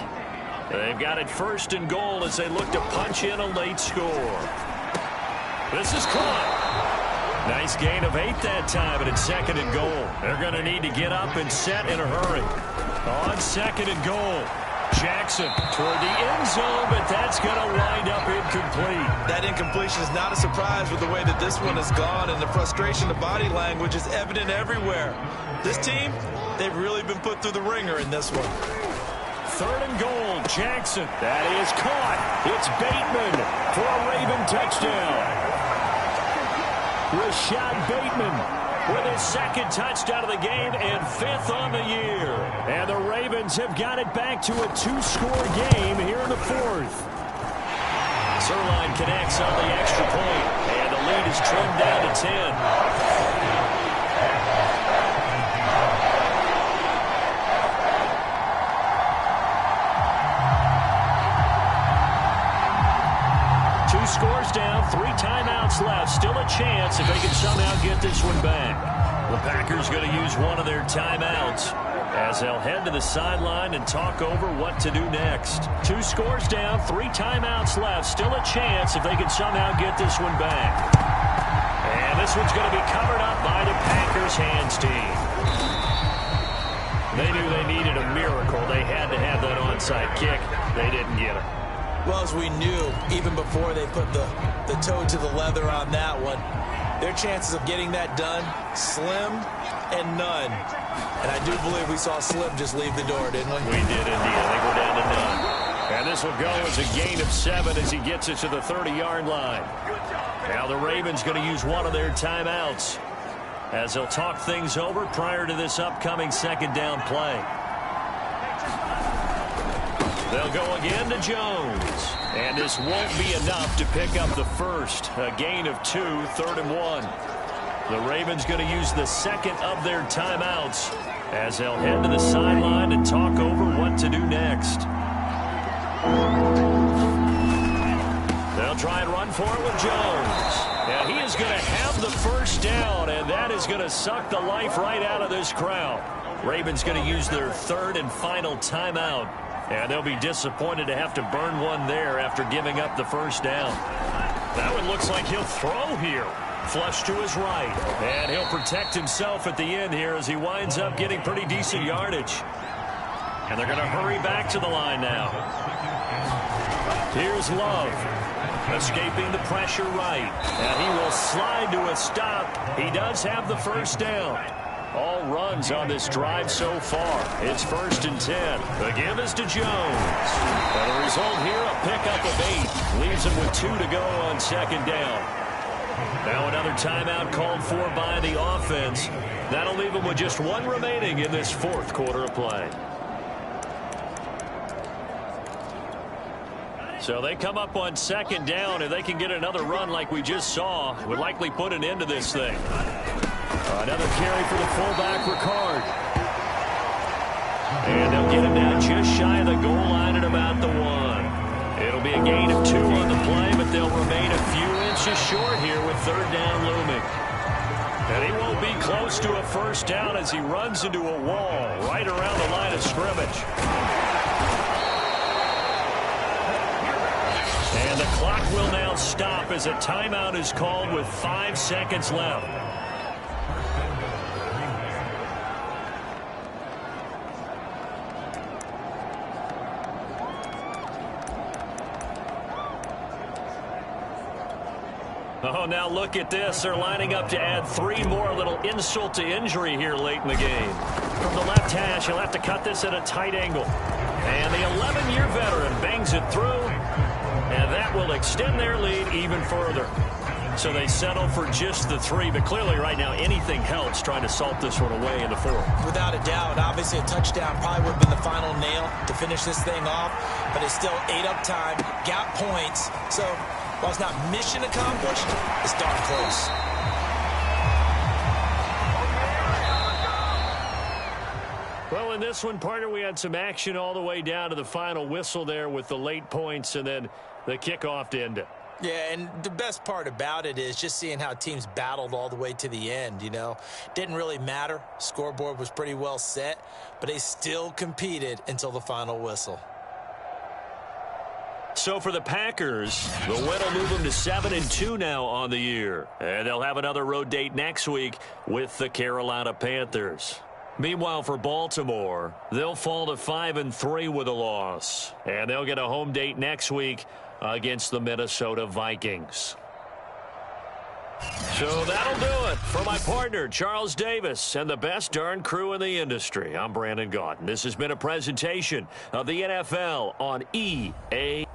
They've got it 1st and goal as they look to punch in a late score. This is caught. Nice gain of 8 that time, and it's 2nd and goal. They're going to need to get up and set in a hurry. On 2nd and goal. Jackson toward the end zone, but that's going to wind up incomplete. That incompletion is not a surprise with the way that this one has gone, and the frustration of body language is evident everywhere. This team, they've really been put through the ringer in this one. 3rd and goal, Jackson. That is caught. It's Bateman for a Raven touchdown. Rashad Bateman with his 2nd touchdown of the game and 5th on the year. And the Ravens have got it back to a 2-score game here in the 4th. Zerline connects on the extra point, and the lead is trimmed down to 10. Scores down, 3 timeouts left. Still a chance if they can somehow get this one back. The Packers going to use one of their timeouts as they'll head to the sideline and talk over what to do next. 2 scores down, 3 timeouts left. Still a chance if they can somehow get this one back. And this one's going to be covered up by the Packers hands team. They knew they needed a miracle. They had to have that onside kick. They didn't get it. Well, as we knew, even before they put the toe to the leather on that one, their chances of getting that done, slim and none. And I do believe we saw Slim just leave the door, didn't we? We did indeed. I think we're down to none. And this will go as a gain of 7 as he gets it to the 30-yard line. Now the Ravens going to use one of their timeouts as they'll talk things over prior to this upcoming 2nd down play. They'll go again to Jones. And this won't be enough to pick up the first. A gain of 2, 3rd and 1. The Ravens going to use the 2nd of their timeouts as they'll head to the sideline and talk over what to do next. They'll try and run for it with Jones. And he is going to have the first down, and that is going to suck the life right out of this crowd. Ravens going to use their 3rd and final timeout. And they'll be disappointed to have to burn one there after giving up the first down. That one looks like he'll throw here. Flush to his right. And he'll protect himself at the end here as he winds up getting pretty decent yardage. And they're going to hurry back to the line now. Here's Love. Escaping the pressure right. And he will slide to a stop. He does have the first down. All runs on this drive so far. It's 1st and 10. The give is to Jones. And the result here, a pickup of 8. Leaves him with 2 to go on 2nd down. Now another timeout called for by the offense. That'll leave him with just 1 remaining in this 4th quarter of play. So they come up on 2nd down. If they can get another run like we just saw, would likely put an end to this thing. Another carry for the fullback, Ricard. And they'll get him down just shy of the goal line at about the 1. It'll be a gain of 2 on the play, but they'll remain a few inches short here with third down looming. And he won't be close to a first down as he runs into a wall right around the line of scrimmage. And the clock will now stop as a timeout is called with 5 seconds left. Oh, now look at this. They're lining up to add 3 more. A little insult to injury here late in the game. From the left hash, he'll have to cut this at a tight angle. And the 11-year veteran bangs it through. And that will extend their lead even further. So they settle for just the 3. But clearly right now anything helps trying to salt this one away in the 4th. Without a doubt. Obviously a touchdown probably would have been the final nail to finish this thing off. But it's still 8 up time. Got points. So while it's not mission accomplished, it's darn close. Well, in this one, partner, we had some action all the way down to the final whistle there with the late points and then the kickoff to end it. Yeah, and the best part about it is just seeing how teams battled all the way to the end, you know. Didn't really matter. Scoreboard was pretty well set, but they still competed until the final whistle. So for the Packers, the win will move them to 7-2 now on the year. And they'll have another road date next week with the Carolina Panthers. Meanwhile, for Baltimore, they'll fall to 5-3 with a loss. And they'll get a home date next week against the Minnesota Vikings. So that'll do it for my partner, Charles Davis, and the best darn crew in the industry. I'm Brandon Gaudin. This has been a presentation of the NFL on EA.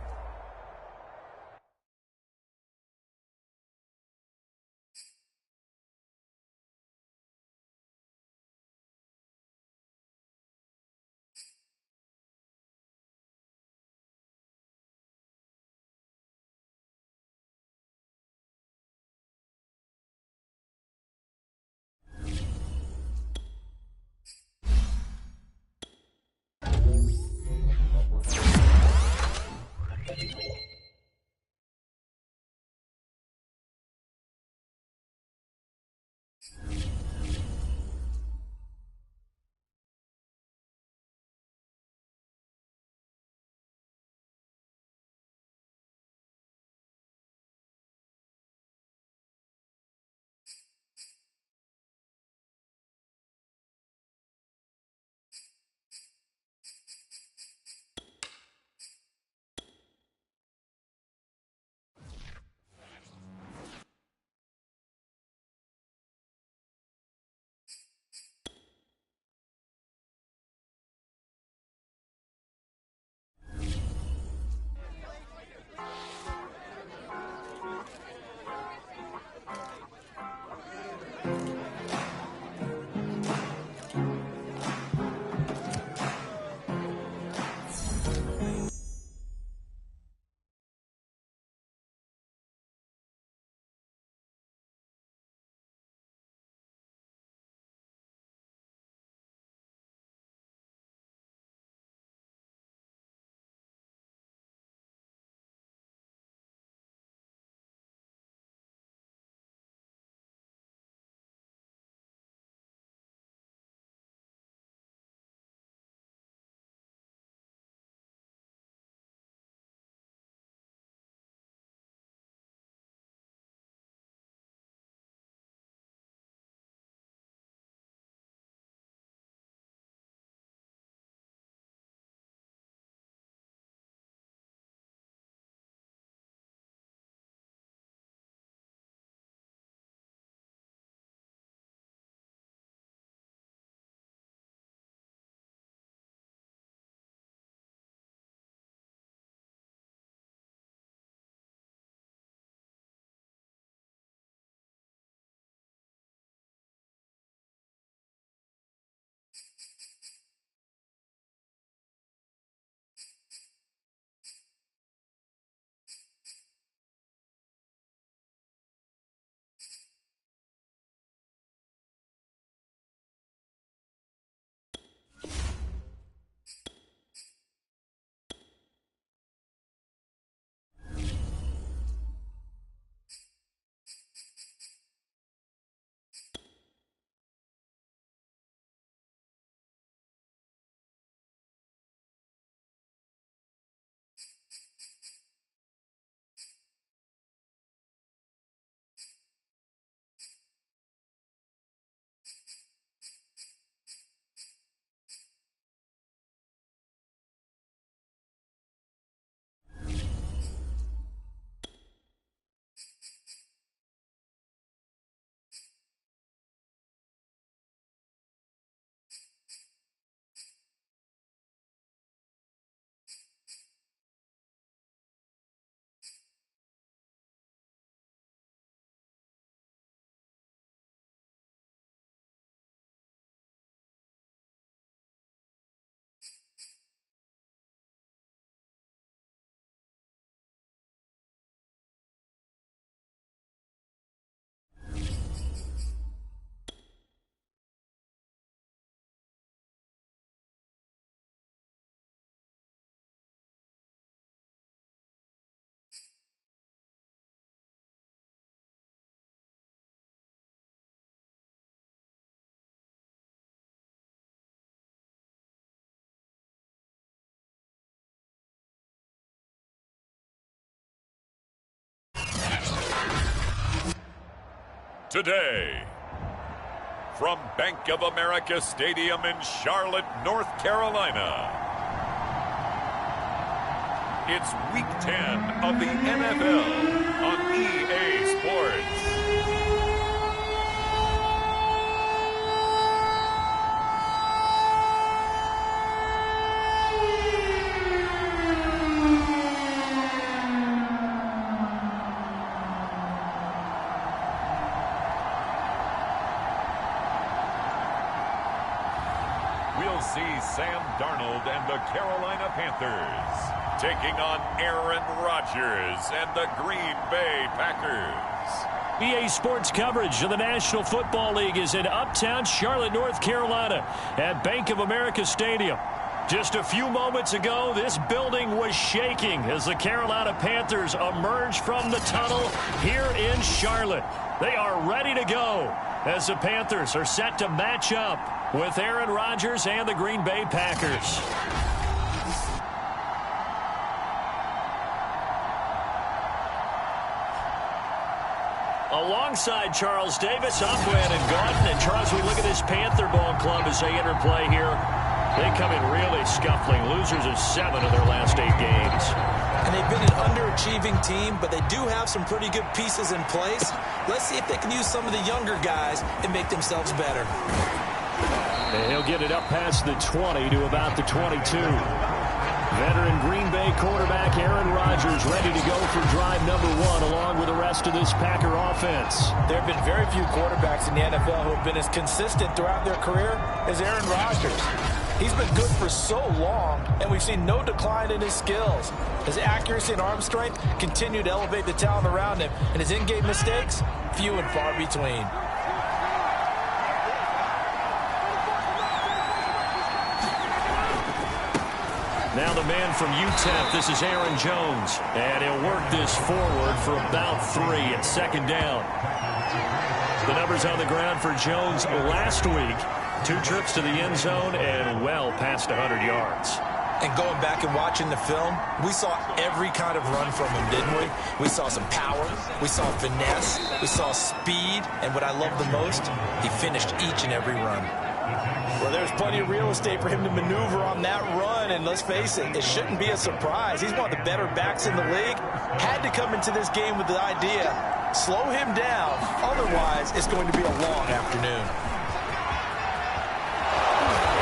today. From Bank of America Stadium in Charlotte, North Carolina, it's Week 10 of the NFL on EA Sports. We'll see Sam Darnold and the Carolina Panthers taking on Aaron Rodgers and the Green Bay Packers. EA Sports coverage of the National Football League is in uptown Charlotte, North Carolina at Bank of America Stadium. Just a few moments ago, this building was shaking as the Carolina Panthers emerged from the tunnel here in Charlotte. They are ready to go as the Panthers are set to match up with Aaron Rodgers and the Green Bay Packers. Alongside Charles Davis, I'm Brandon Gaudin. And Charles, we look at this Panther ball club as they enter play here. They come in really scuffling. Losers of 7 of their last 8 games. And they've been an underachieving team, but they do have some pretty good pieces in place. Let's see if they can use some of the younger guys and make themselves better. And he'll get it up past the 20 to about the 22. Veteran Green Bay quarterback Aaron Rodgers ready to go for drive number 1 along with the rest of this Packer offense. There have been very few quarterbacks in the NFL who have been as consistent throughout their career as Aaron Rodgers. He's been good for so long, and we've seen no decline in his skills. His accuracy and arm strength continue to elevate the talent around him, and his in-game mistakes, few and far between. Now the man from UTEP, this is Aaron Jones. And he'll work this forward for about 3 at second down. The numbers on the ground for Jones last week. 2 trips to the end zone and well past 100 yards. And going back and watching the film, we saw every kind of run from him, didn't we? We saw some power, we saw finesse, we saw speed, and what I love the most, he finished each and every run. Well, there's plenty of real estate for him to maneuver on that run, and let's face it, it shouldn't be a surprise. He's one of the better backs in the league. Had to come into this game with the idea, slow him down, otherwise it's going to be a long afternoon.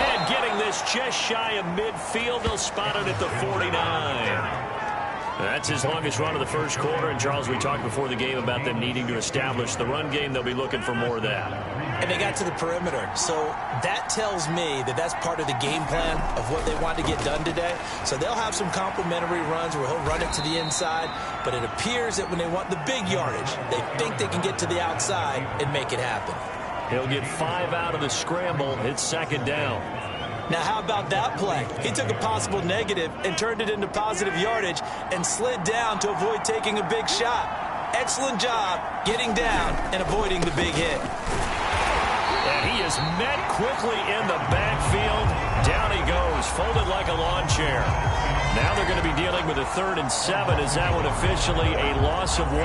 And getting this just shy of midfield, they'll spot it at the 49. That's his longest run of the first quarter, and Charles, we talked before the game about them needing to establish the run game. They'll be looking for more of that. And they got to the perimeter. So that tells me that that's part of the game plan of what they want to get done today. So they'll have some complimentary runs where he'll run it to the inside. But it appears that when they want the big yardage, they think they can get to the outside and make it happen. He'll get 5 out of the scramble. It's second down. Now, how about that play? He took a possible negative and turned it into positive yardage and slid down to avoid taking a big shot. Excellent job getting down and avoiding the big hit. And he is met quickly in the backfield. Down he goes, folded like a lawn chair. Now they're going to be dealing with a 3rd and 7 as that one officially a loss of 1.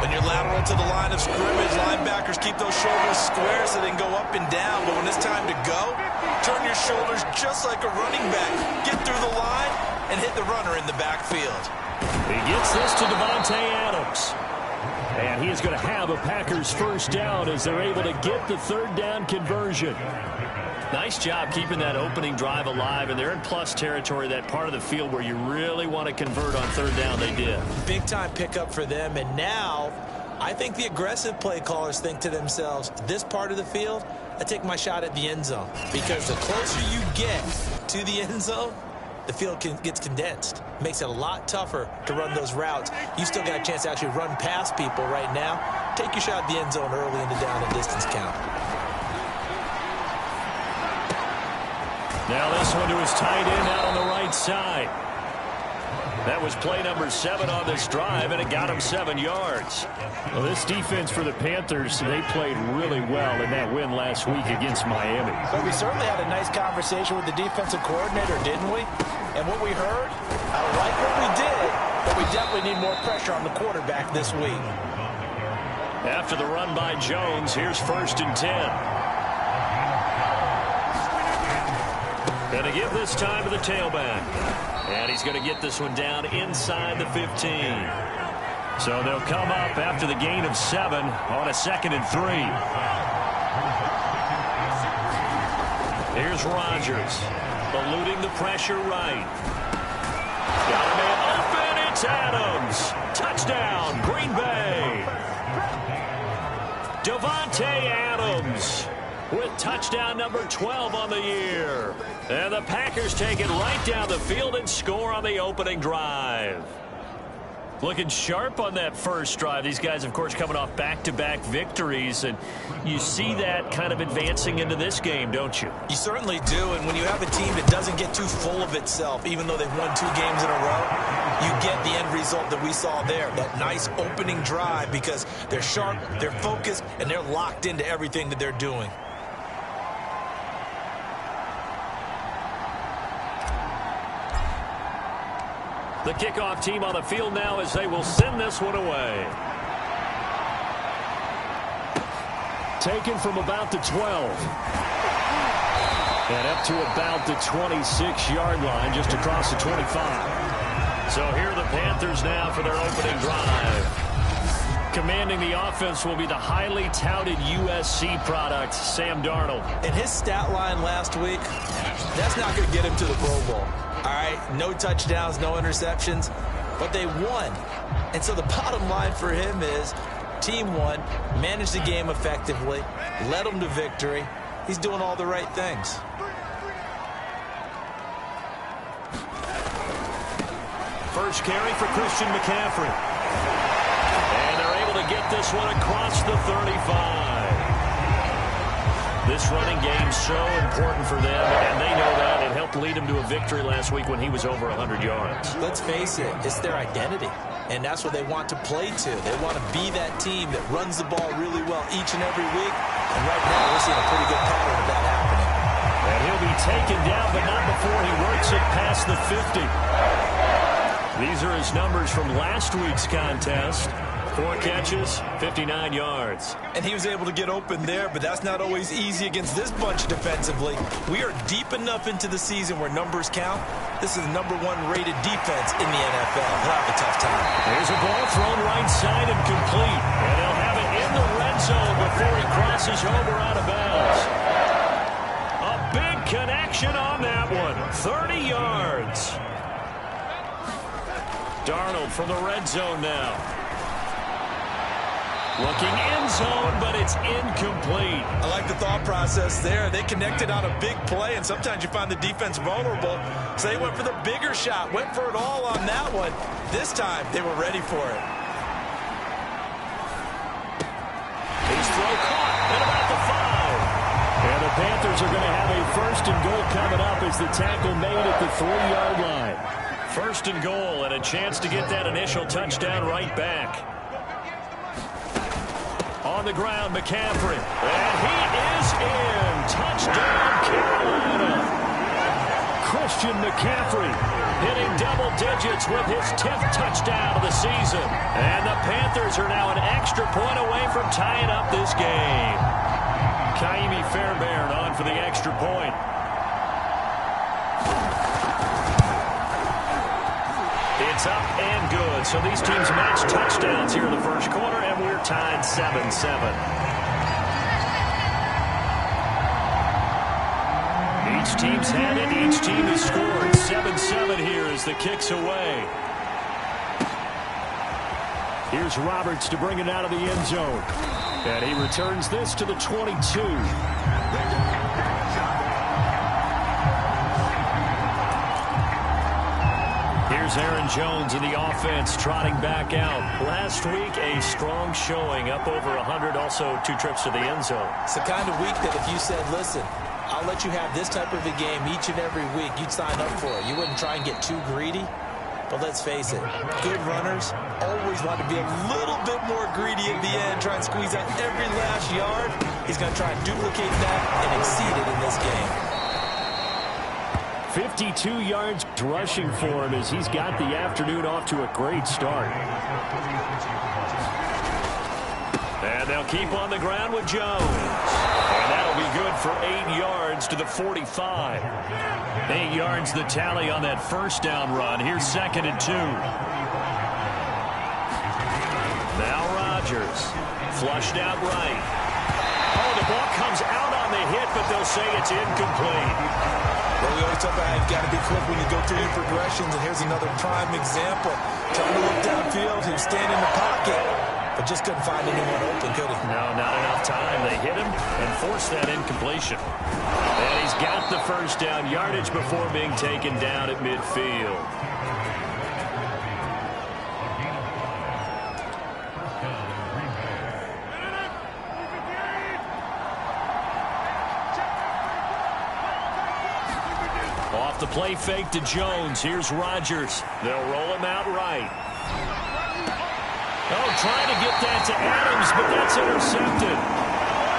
When you're lateral to the line of scrimmage, linebackers keep those shoulders square so they can go up and down. But when it's time to go, turn your shoulders just like a running back. Get through the line and hit the runner in the backfield. He gets this to Devontae Adams. And he is going to have a Packers first down as they're able to get the 3rd down conversion. Nice job keeping that opening drive alive, and they're in plus territory, that part of the field where you really want to convert on 3rd down. They did. Big time pickup for them, and now I think the aggressive play callers think to themselves, this part of the field, I take my shot at the end zone, because the closer you get to the end zone, the field gets condensed. Makes it a lot tougher to run those routes. You still got a chance to actually run past people right now. Take your shot at the end zone early in the down and distance count. Now this one to his tight end out on the right side. That was play number 7 on this drive, and it got him 7 yards. Well, this defense for the Panthers, they played really well in that win last week against Miami. But we certainly had a nice conversation with the defensive coordinator, didn't we? And what we heard, I like what we did, but we definitely need more pressure on the quarterback this week. After the run by Jones, here's 1st and 10. Going to give this time to the tailback. And he's going to get this one down inside the 15. So they'll come up after the gain of 7 on a 2nd and 3. Here's Rodgers, eluding the pressure right. Got a man open, it's Adams. Touchdown, Green Bay. Davante Adams with touchdown number 12 on the year. And the Packers take it right down the field and score on the opening drive. Looking sharp on that first drive. These guys, of course, coming off back-to-back victories, and you see that kind of advancing into this game, don't you? You certainly do, and when you have a team that doesn't get too full of itself, even though they've won 2 games in a row, you get the end result that we saw there, that nice opening drive, because they're sharp, they're focused, and they're locked into everything that they're doing. The kickoff team on the field now as they will send this one away. Taken from about the 12. And up to about the 26-yard line, just across the 25. So here are the Panthers now for their opening drive. Commanding the offense will be the highly touted USC product, Sam Darnold. And his stat line last week, that's not going to get him to the Pro Bowl. All right, no touchdowns, no interceptions, but they won. And so the bottom line for him is team won, managed the game effectively, led them to victory. He's doing all the right things. First carry for Christian McCaffrey. And they're able to get this one across the 35. This running game so important for them, and they know that. It helped lead them to a victory last week when he was over 100 yards. Let's face it, it's their identity, and that's what they want to play to. They want to be that team that runs the ball really well each and every week, and right now we're seeing a pretty good pattern of that happening. And he'll be taken down, but not before he works it past the 50. These are his numbers from last week's contest. 4 catches, 59 yards. And he was able to get open there, but that's not always easy against this bunch defensively. We are deep enough into the season where numbers count. This is the #1 rated defense in the NFL. They'll have a tough time. There's a ball thrown right side and complete. And they'll have it in the red zone before he crosses over out of bounds. A big connection on that one. 30 yards. Darnold from the red zone now. Looking end zone, but it's incomplete. I like the thought process there. They connected on a big play, and sometimes you find the defense vulnerable. So they went for the bigger shot, went for it all on that one. This time, they were ready for it. His throw caught at about the 5. And the Panthers are going to have a 1st and goal coming up as the tackle made at the 3-yard line. 1st and goal, and a chance to get that initial touchdown right back. On the ground, McCaffrey. And he is in. Touchdown, Carolina. Christian McCaffrey hitting double digits with his 10th touchdown of the season. And the Panthers are now an extra point away from tying up this game. Kaimi Fairbairn on for the extra point. It's up and good. So these teams match touchdowns here in the first quarter, and we're tied 7-7. Each team's had it. Each team has scored. 7-7 here as the kick's away. Here's Roberts to bring it out of the end zone. And he returns this to the 22. Here's Aaron Jones in the offense trotting back out. Last week, a strong showing, up over 100, also 2 trips to the end zone. It's the kind of week that if you said, listen, I'll let you have this type of a game each and every week, you'd sign up for it. You wouldn't try and get too greedy. But let's face it, good runners always want to be a little bit more greedy at the end, try and squeeze out every last yard. He's going to try and duplicate that and exceed it in this game. 52 yards rushing for him as he's got the afternoon off to a great start. they'll keep on the ground with Jones. And that'll be good for 8 yards to the 45. 8 yards the tally on that first down run. Here's 2nd and 2. Now Rodgers. Flushed out right. Oh, the ball comes out on the hit, but they'll say it's incomplete. Well, we always talk about how you've got to be quick when you go through your progressions, and here's another prime example. Trying to look downfield, he was standing in the pocket, but just couldn't find anyone open, could he? No, not enough time. They hit him and forced that incompletion. And he's got the first down yardage before being taken down at midfield. Off the play fake to Jones. Here's Rodgers. They'll roll him out right. Oh, trying to get that to Adams, but that's intercepted.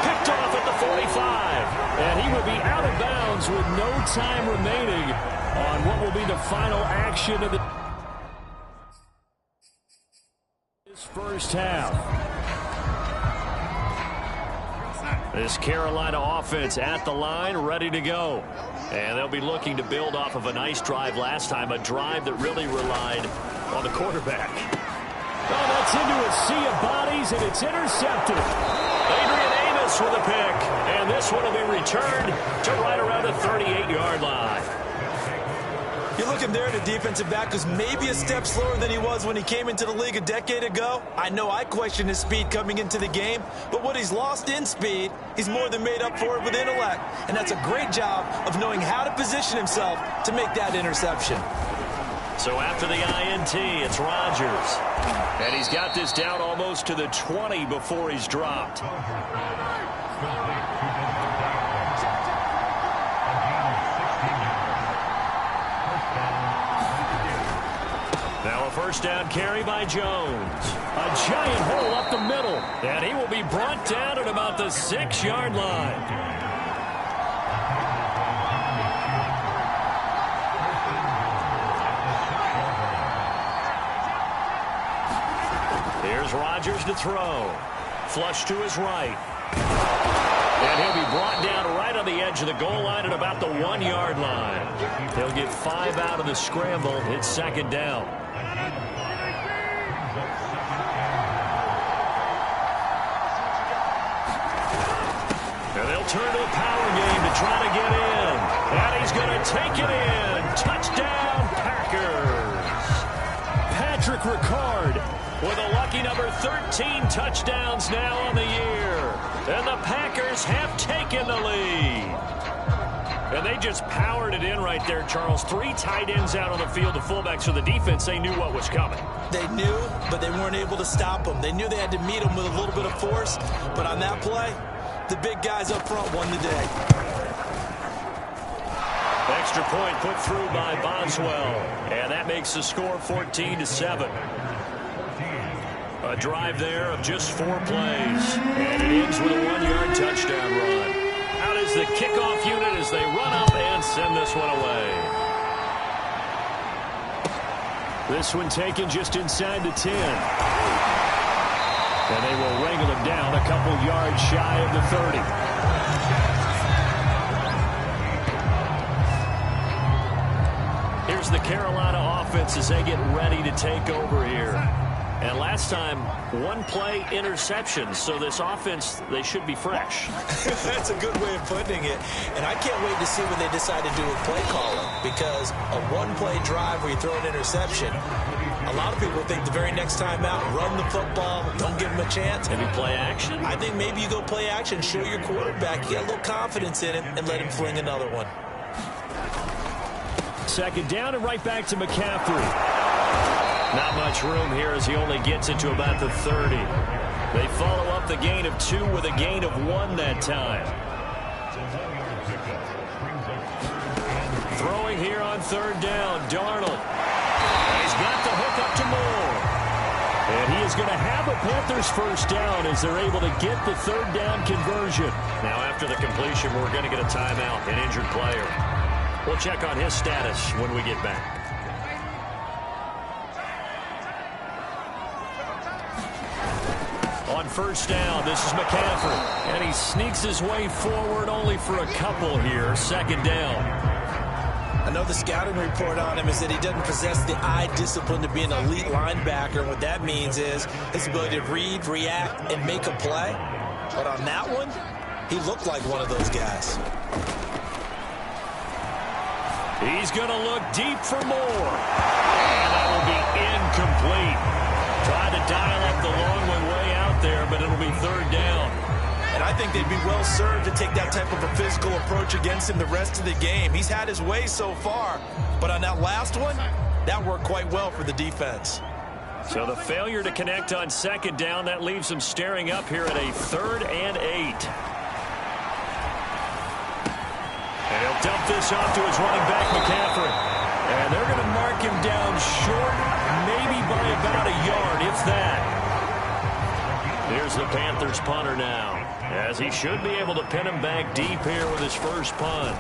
Picked off at the 45. And he will be out of bounds with no time remaining on what will be the final action of this first half. This Carolina offense at the line, ready to go. And they'll be looking to build off of a nice drive last time, a drive that really relied on the quarterback. Oh, that's into a sea of bodies, and it's intercepted. Adrian Amos with a pick, and this one will be returned to right around the 38-yard line. You're looking there at a defensive back who's maybe a step slower than he was when he came into the league a decade ago. I know I questioned his speed coming into the game, but what he's lost in speed, he's more than made up for it with intellect. And that's a great job of knowing how to position himself to make that interception. So after the INT, it's Rodgers. And he's got this down almost to the 20 before he's dropped. Now a first down carry by Jones. A giant hole up the middle. And he will be brought down at about the 6-yard line. Here's Rodgers to throw. Flush to his right. And he'll be brought down right on the edge of the goal line at about the 1-yard line. He'll get 5 out of the scramble. It's 2nd down. And they'll turn to the power game to try to get in. And he's going to take it in. Touchdown, Packers. Patrick Ricard with a lucky number 13 touchdowns now on the year. And the Packers have taken the lead. And they just powered it in right there, Charles. 3 tight ends out on the field, the fullbacks for the defense. They knew what was coming. They knew, but they weren't able to stop them. They knew they had to meet them with a little bit of force. But on that play, the big guys up front won the day. Extra point put through by Boswell. And that makes the score 14-7. A drive there of just 4 plays. And it ends with a 1-yard touchdown run. Out is the kickoff unit as they run up and send this one away. This one taken just inside the 10. And they will wrangle him down a couple yards shy of the 30. Here's the Carolina offense as they get ready to take over here. And last time, 1-play interception. So this offense, they should be fresh. That's a good way of putting it. And I can't wait to see what they decide to do with play calling. Because a 1-play drive where you throw an interception, a lot of people think the very next time out, run the football, don't give him a chance. Maybe play action? I think maybe you go play action, show your quarterback, you got a little confidence in him, and let him fling another one. 2nd down and right back to McCaffrey. Not much room here as he only gets it to about the 30. They follow up the gain of 2 with a gain of 1 that time. Throwing here on 3rd down, Darnold. He's got the hook up to Moore. And he is going to have a Panthers first down as they're able to get the 3rd down conversion. Now after the completion, we're going to get a timeout, an injured player. We'll check on his status when we get back. On first down. This is McCaffrey. And he sneaks his way forward only for a couple here. Second down. I know the scouting report on him is that he doesn't possess the eye discipline to be an elite linebacker. What that means is his ability to read, react, and make a play. But on that one, he looked like one of those guys. He's going to look deep for more. And that will be incomplete. Tried to dial up the long way out there, but it'll be third down. And I think they'd be well served to take that type of a physical approach against him the rest of the game. He's had his way so far, but on that last one, that worked quite well for the defense. So the failure to connect on second down, that leaves him staring up here at a 3rd and 8. And he'll dump this off to his running back, McCaffrey. And they're going to mark him down short, maybe by about a yard, if that. Here's the Panthers punter now, as he should be able to pin him back deep here with his first punt.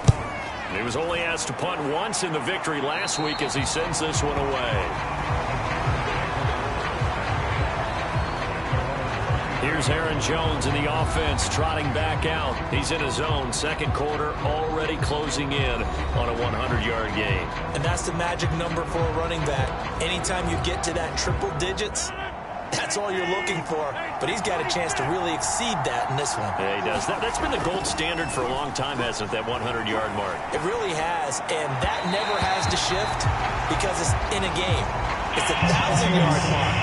He was only asked to punt once in the victory last week as he sends this one away. Here's Aaron Jones in the offense, trotting back out. He's in his zone. Second quarter already closing in on a 100-yard game. And that's the magic number for a running back. Anytime you get to that triple digits, that's all you're looking for. But he's got a chance to really exceed that in this one. Yeah, he does. That's been the gold standard for a long time, hasn't it, that 100-yard mark? It really has, and that never has to shift because it's in a game. It's a 1,000-yard mark.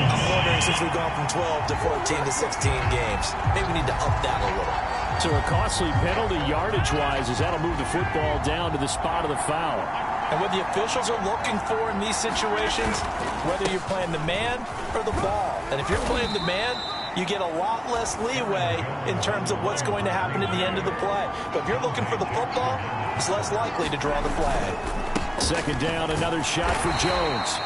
I'm wondering, since we've gone from 12 to 14 to 16 games, maybe we need to up that a little. So a costly penalty yardage-wise, as that'll move the football down to the spot of the foul. And what the officials are looking for in these situations, whether you're playing the man or the ball. And if you're playing the man, you get a lot less leeway in terms of what's going to happen at the end of the play. But if you're looking for the football, it's less likely to draw the flag. Second down, another shot for Jones.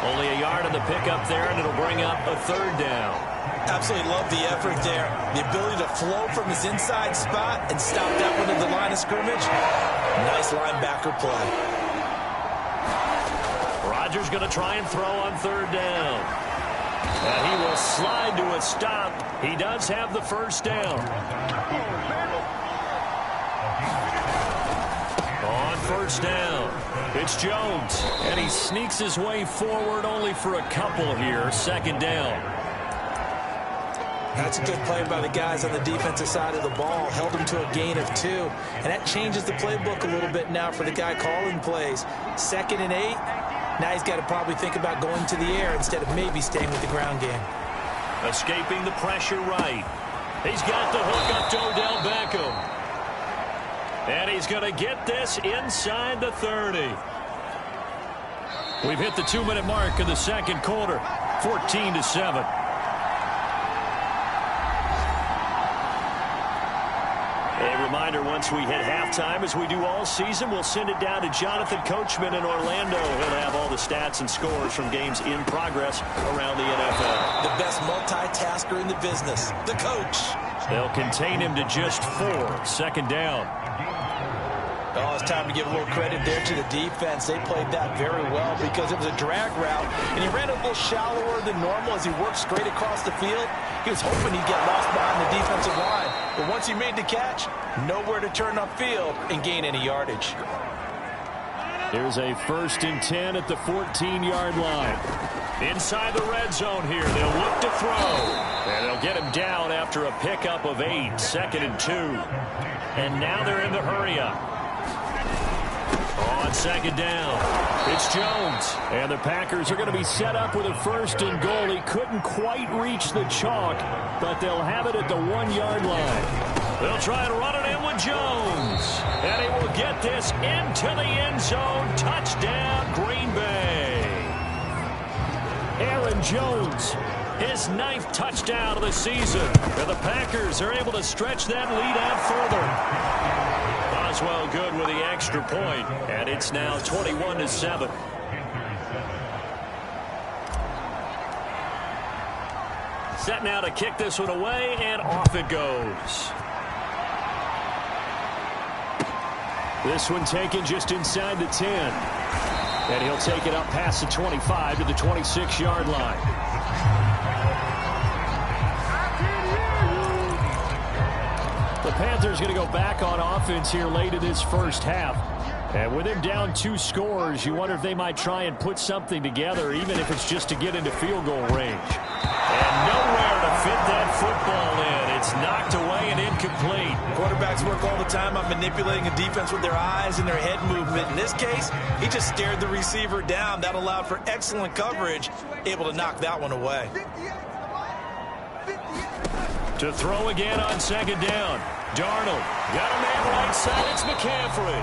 Only a yard on the pickup there, and it'll bring up a third down. Absolutely love the effort there. The ability to flow from his inside spot and stop that one at the line of scrimmage. Nice linebacker play. Rodgers going to try and throw on third down. And he will slide to a stop. He does have the first down. On first down, it's Jones. And he sneaks his way forward only for a couple here. Second down. That's a good play by the guys on the defensive side of the ball. Held him to a gain of 2. And that changes the playbook a little bit now for the guy calling plays. 2nd and 8. Now he's got to probably think about going to the air instead of maybe staying with the ground game. Escaping the pressure right. He's got the hook up to Odell Beckham. And he's going to get this inside the 30. We've hit the 2-minute mark of the second quarter. 14-7. A reminder, once we hit halftime, as we do all season, we'll send it down to Jonathan Coachman in Orlando. He'll have all the stats and scores from games in progress around the NFL. The best multitasker in the business, the coach. They'll contain him to just 4. Second down. Oh, it's time to give a little credit there to the defense. They played that very well because it was a drag route, and he ran a little shallower than normal as he worked straight across the field. He was hoping he'd get lost behind the defensive line, but once he made the catch, nowhere to turn upfield and gain any yardage. Here's a 1st and 10 at the 14-yard line. Inside the red zone here, they'll look to throw, and they'll get him down after a pickup of 8. 2nd and 2. And now they're in the hurry-up. On second down, it's Jones. And the Packers are going to be set up with a 1st and goal. He couldn't quite reach the chalk, but they'll have it at the 1-yard line. They'll try and run it in with Jones. And he will get this into the end zone. Touchdown, Green Bay. Aaron Jones, his 9th touchdown of the season. And the Packers are able to stretch that lead out further. Boswell good with the extra point, and it's now 21-7. Set now to kick this one away, and off it goes. This one taken just inside the 10. And he'll take it up past the 25 to the 26-yard line. Panthers going to go back on offense here late in this first half. And with him down 2 scores, you wonder if they might try and put something together, even if it's just to get into field goal range. And nowhere to fit that football in. It's knocked away and incomplete. Quarterbacks work all the time on manipulating a defense with their eyes and their head movement. In this case, he just stared the receiver down. That allowed for excellent coverage, able to knock that one away. To throw again on second down. Darnold got a man right side. It's McCaffrey.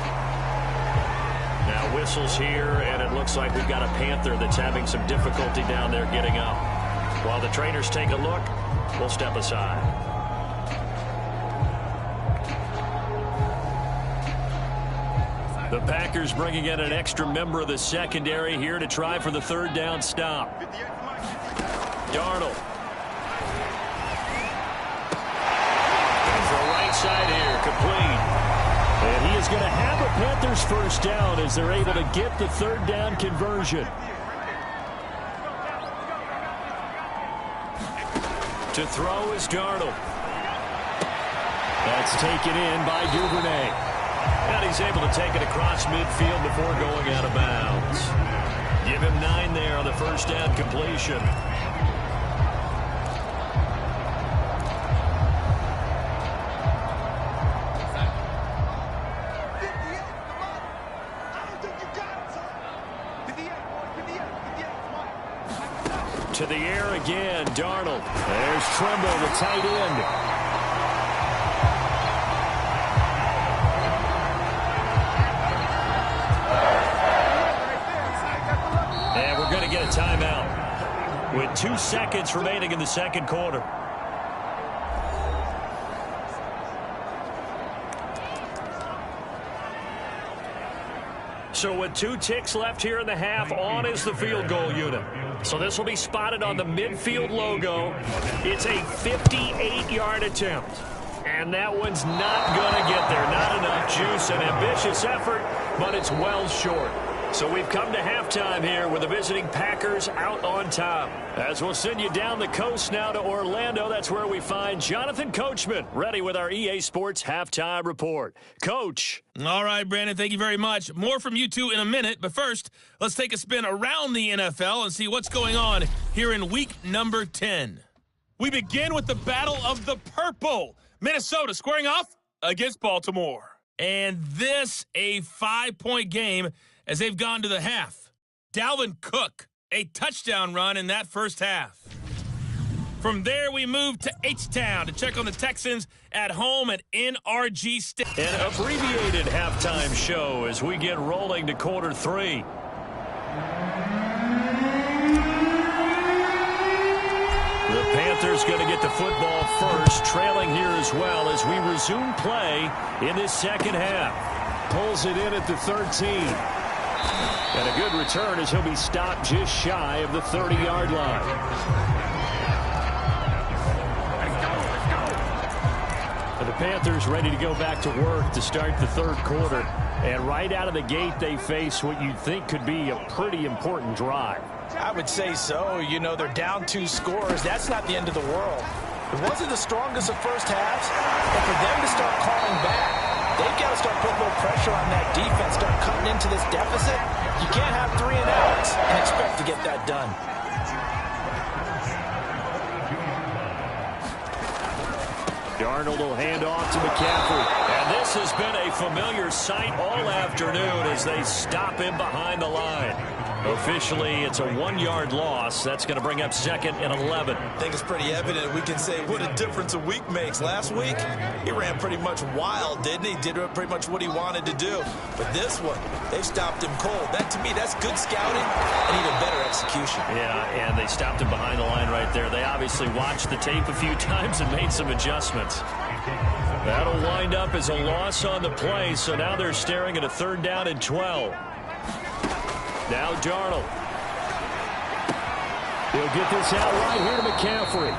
Now whistles here, and it looks like we've got a Panther that's having some difficulty down there getting up. While the trainers take a look, we'll step aside. The Packers bringing in an extra member of the secondary here to try for the third down stop. Darnold. Going for a right side here, complete. And he is going to have a Panthers first down as they're able to get the third down conversion. To throw is Darnold. That's taken in by Duvernay. And he's able to take it across midfield before going out of bounds. Give him 9 there on the first down completion. To the air again, Darnold. There's Trimble, the tight end. And we're going to get a timeout with 2 seconds remaining in the second quarter. So with 2 ticks left here in the half, on is the field goal unit. So this will be spotted on the midfield logo. It's a 58-yard attempt. And that one's not going to get there. Not enough juice, an ambitious effort, but it's well short. So we've come to halftime here with the visiting Packers out on top. As we'll send you down the coast now to Orlando, that's where we find Jonathan Coachman, ready with our EA Sports Halftime Report. Coach. All right, Brandon, thank you very much. More from you two in a minute, but first, let's take a spin around the NFL and see what's going on here in week number 10. We begin with the Battle of the Purple. Minnesota squaring off against Baltimore. And this a 5-point game as they've gone to the half. Dalvin Cook, a touchdown run in that first half. From there, we move to H-Town to check on the Texans at home at NRG Stadium. An abbreviated halftime show as we get rolling to quarter 3. The Panthers going to get the football first, trailing here as well as we resume play in this second half. Pulls it in at the 13. And a good return as he'll be stopped just shy of the 30-yard line. And the Panthers ready to go back to work to start the third quarter. And right out of the gate, they face what you'd think could be a pretty important drive. I would say so. You know, they're down 2 scores. That's not the end of the world. It wasn't the strongest of first halves, but for them to start calling back, they've got to start putting a little pressure on that defense, start cutting into this deficit. You can't have 3 and outs and expect to get that done. Darnold will hand off to McCaffrey. And this has been a familiar sight all afternoon as they stop him behind the line. Officially, it's a 1-yard loss. That's going to bring up second and 11. I think it's pretty evident. We can say what a difference a week makes. Last week, he ran pretty much wild, didn't he? Did pretty much what he wanted to do. But this one, they stopped him cold. That, to me, that's good scouting and even better execution. Yeah, and they stopped him behind the line right there. They obviously watched the tape a few times and made some adjustments. That'll wind up as a loss on the play, so now they're staring at a 3rd down and 12. Now Darnold. He'll get this out right here to McCaffrey.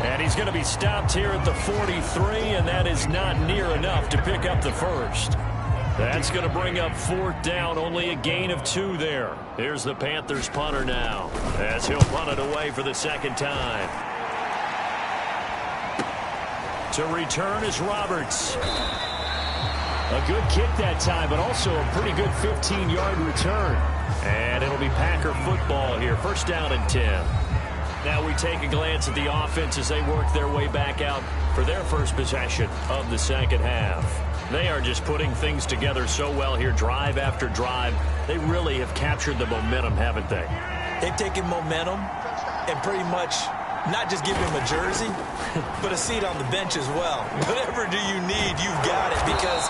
And he's going to be stopped here at the 43, and that is not near enough to pick up the first. That's going to bring up 4th down, only a gain of 2 there. Here's the Panthers punter now, as he'll punt it away for the second time. To return is Roberts. A good kick that time, but also a pretty good 15-yard return. And it'll be Packer football here. First down and 10. Now we take a glance at the offense as they work their way back out for their first possession of the second half. They are just putting things together so well here, drive after drive. They really have captured the momentum, haven't they? They've taken momentum and pretty much not just give him a jersey, but a seat on the bench as well. Whatever do you need, you've got it, because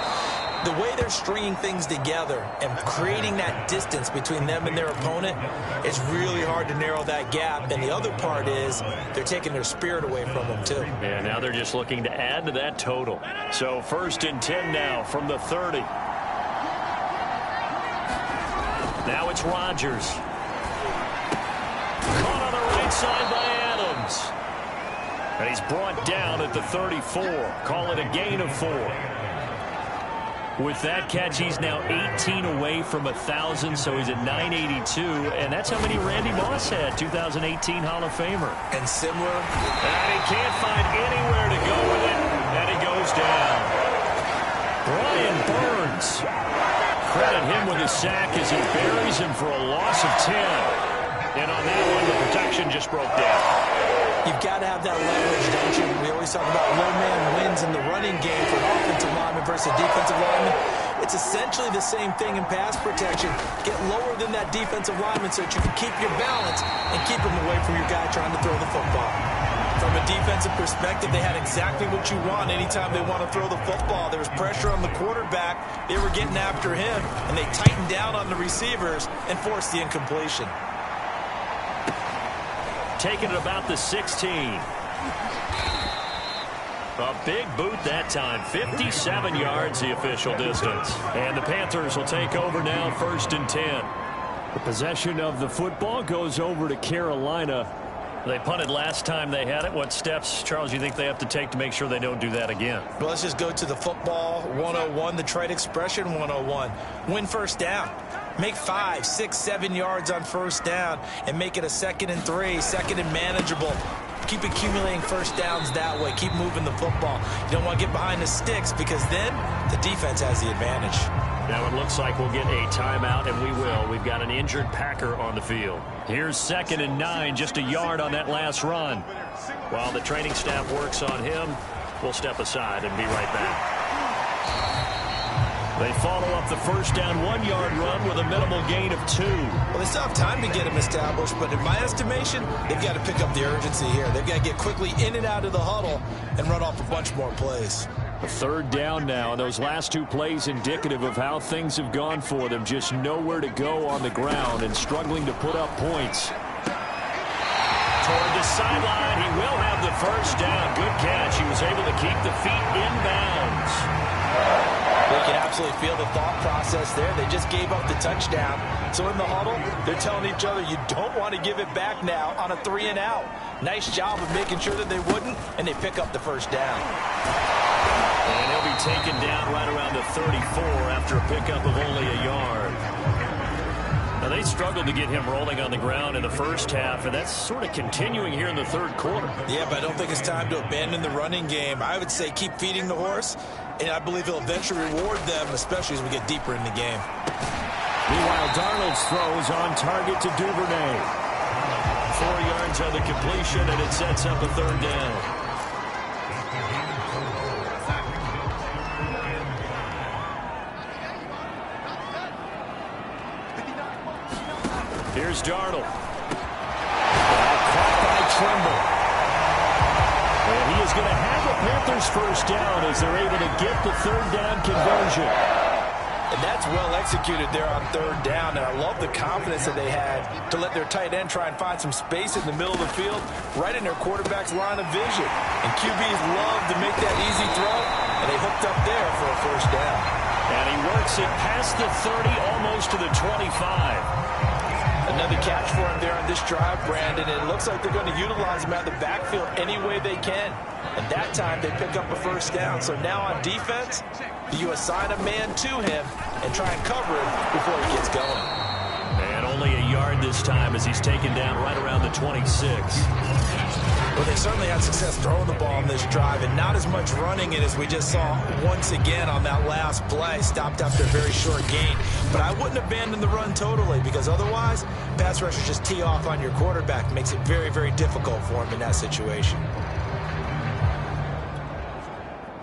the way they're stringing things together and creating that distance between them and their opponent, it's really hard to narrow that gap. And the other part is they're taking their spirit away from them, too. Yeah, now they're just looking to add to that total. So first and 10 now from the 30. Now it's Rodgers. Caught on the right side by Adams. And he's brought down at the 34. Call it a gain of 4. With that catch, he's now 18 away from 1,000, so he's at 982, and that's how many Randy Moss had, 2018 Hall of Famer. And similar. And he can't find anywhere to go with it, and he goes down. Brian Burns. Credit him with a sack as he buries him for a loss of 10. And on that one, the protection just broke down. You've got to have that leverage, don't you? We always talk about low man wins in the running game for an offensive lineman versus a defensive lineman. It's essentially the same thing in pass protection. Get lower than that defensive lineman so that you can keep your balance and keep him away from your guy trying to throw the football. From a defensive perspective, they had exactly what you want anytime they want to throw the football. There was pressure on the quarterback. They were getting after him, and they tightened down on the receivers and forced the incompletion. Taking it about the 16. A big boot that time. 57 yards the official distance. And the Panthers will take over now, first and 10. The possession of the football goes over to Carolina. They punted last time they had it. What steps, Charles, you think they have to take to make sure they don't do that again? Well, let's just go to the football 101, the trade expression 101. Win first down. Make 5, 6, 7 yards on first down and make it a 2nd and 3, 2nd and manageable. Keep accumulating first downs that way. Keep moving the football. You don't want to get behind the sticks because then the defense has the advantage. Now it looks like we'll get a timeout, and we will. We've got an injured Packer on the field. Here's 2nd and 9, just a yard on that last run. While the training staff works on him, we'll step aside and be right back. They follow up the first down 1-yard run with a minimal gain of 2. Well, they still have time to get him established, but in my estimation, they've got to pick up the urgency here. They've got to get quickly in and out of the huddle and run off a bunch more plays. A 3rd down now, and those last 2 plays indicative of how things have gone for them. Just nowhere to go on the ground and struggling to put up points. Toward the sideline, he will have the first down. Good catch. He was able to keep the feet in bounds. They can absolutely feel the thought process there. They just gave up the touchdown. So in the huddle, they're telling each other, you don't want to give it back now on a 3 and out. Nice job of making sure that they wouldn't, and they pick up the first down. And he'll be taken down right around the 34 after a pickup of only a yard. Now, they struggled to get him rolling on the ground in the first half, and that's sort of continuing here in the 3rd quarter. Yeah, but I don't think it's time to abandon the running game. I would say keep feeding the horse, and I believe he'll eventually reward them, especially as we get deeper in the game. Meanwhile, Darnold's throw is on target to Duvernay. 4 yards on the completion, and it sets up a 3rd down. Here's Darnold. Caught by Trimble. And he is going to have the Panthers first down as they're able to get the 3rd down conversion. And that's well executed there on 3rd down. And I love the confidence that they had to let their tight end try and find some space in the middle of the field, right in their quarterback's line of vision. And QBs love to make that easy throw, and they hooked up there for a first down. And he works it past the 30, almost to the 25. Another catch for him there on this drive, Brandon. It looks like they're going to utilize him out of the backfield any way they can. And that time they pick up a first down. So now on defense, you assign a man to him and try and cover him before he gets going. And only a yard this time as he's taken down right around the 26. Well, they certainly had success throwing the ball on this drive and not as much running it as we just saw once again on that last play. Stopped after a very short gain. But I wouldn't abandon the run totally because otherwise, pass rushers just tee off on your quarterback. Makes it very, very difficult for him in that situation.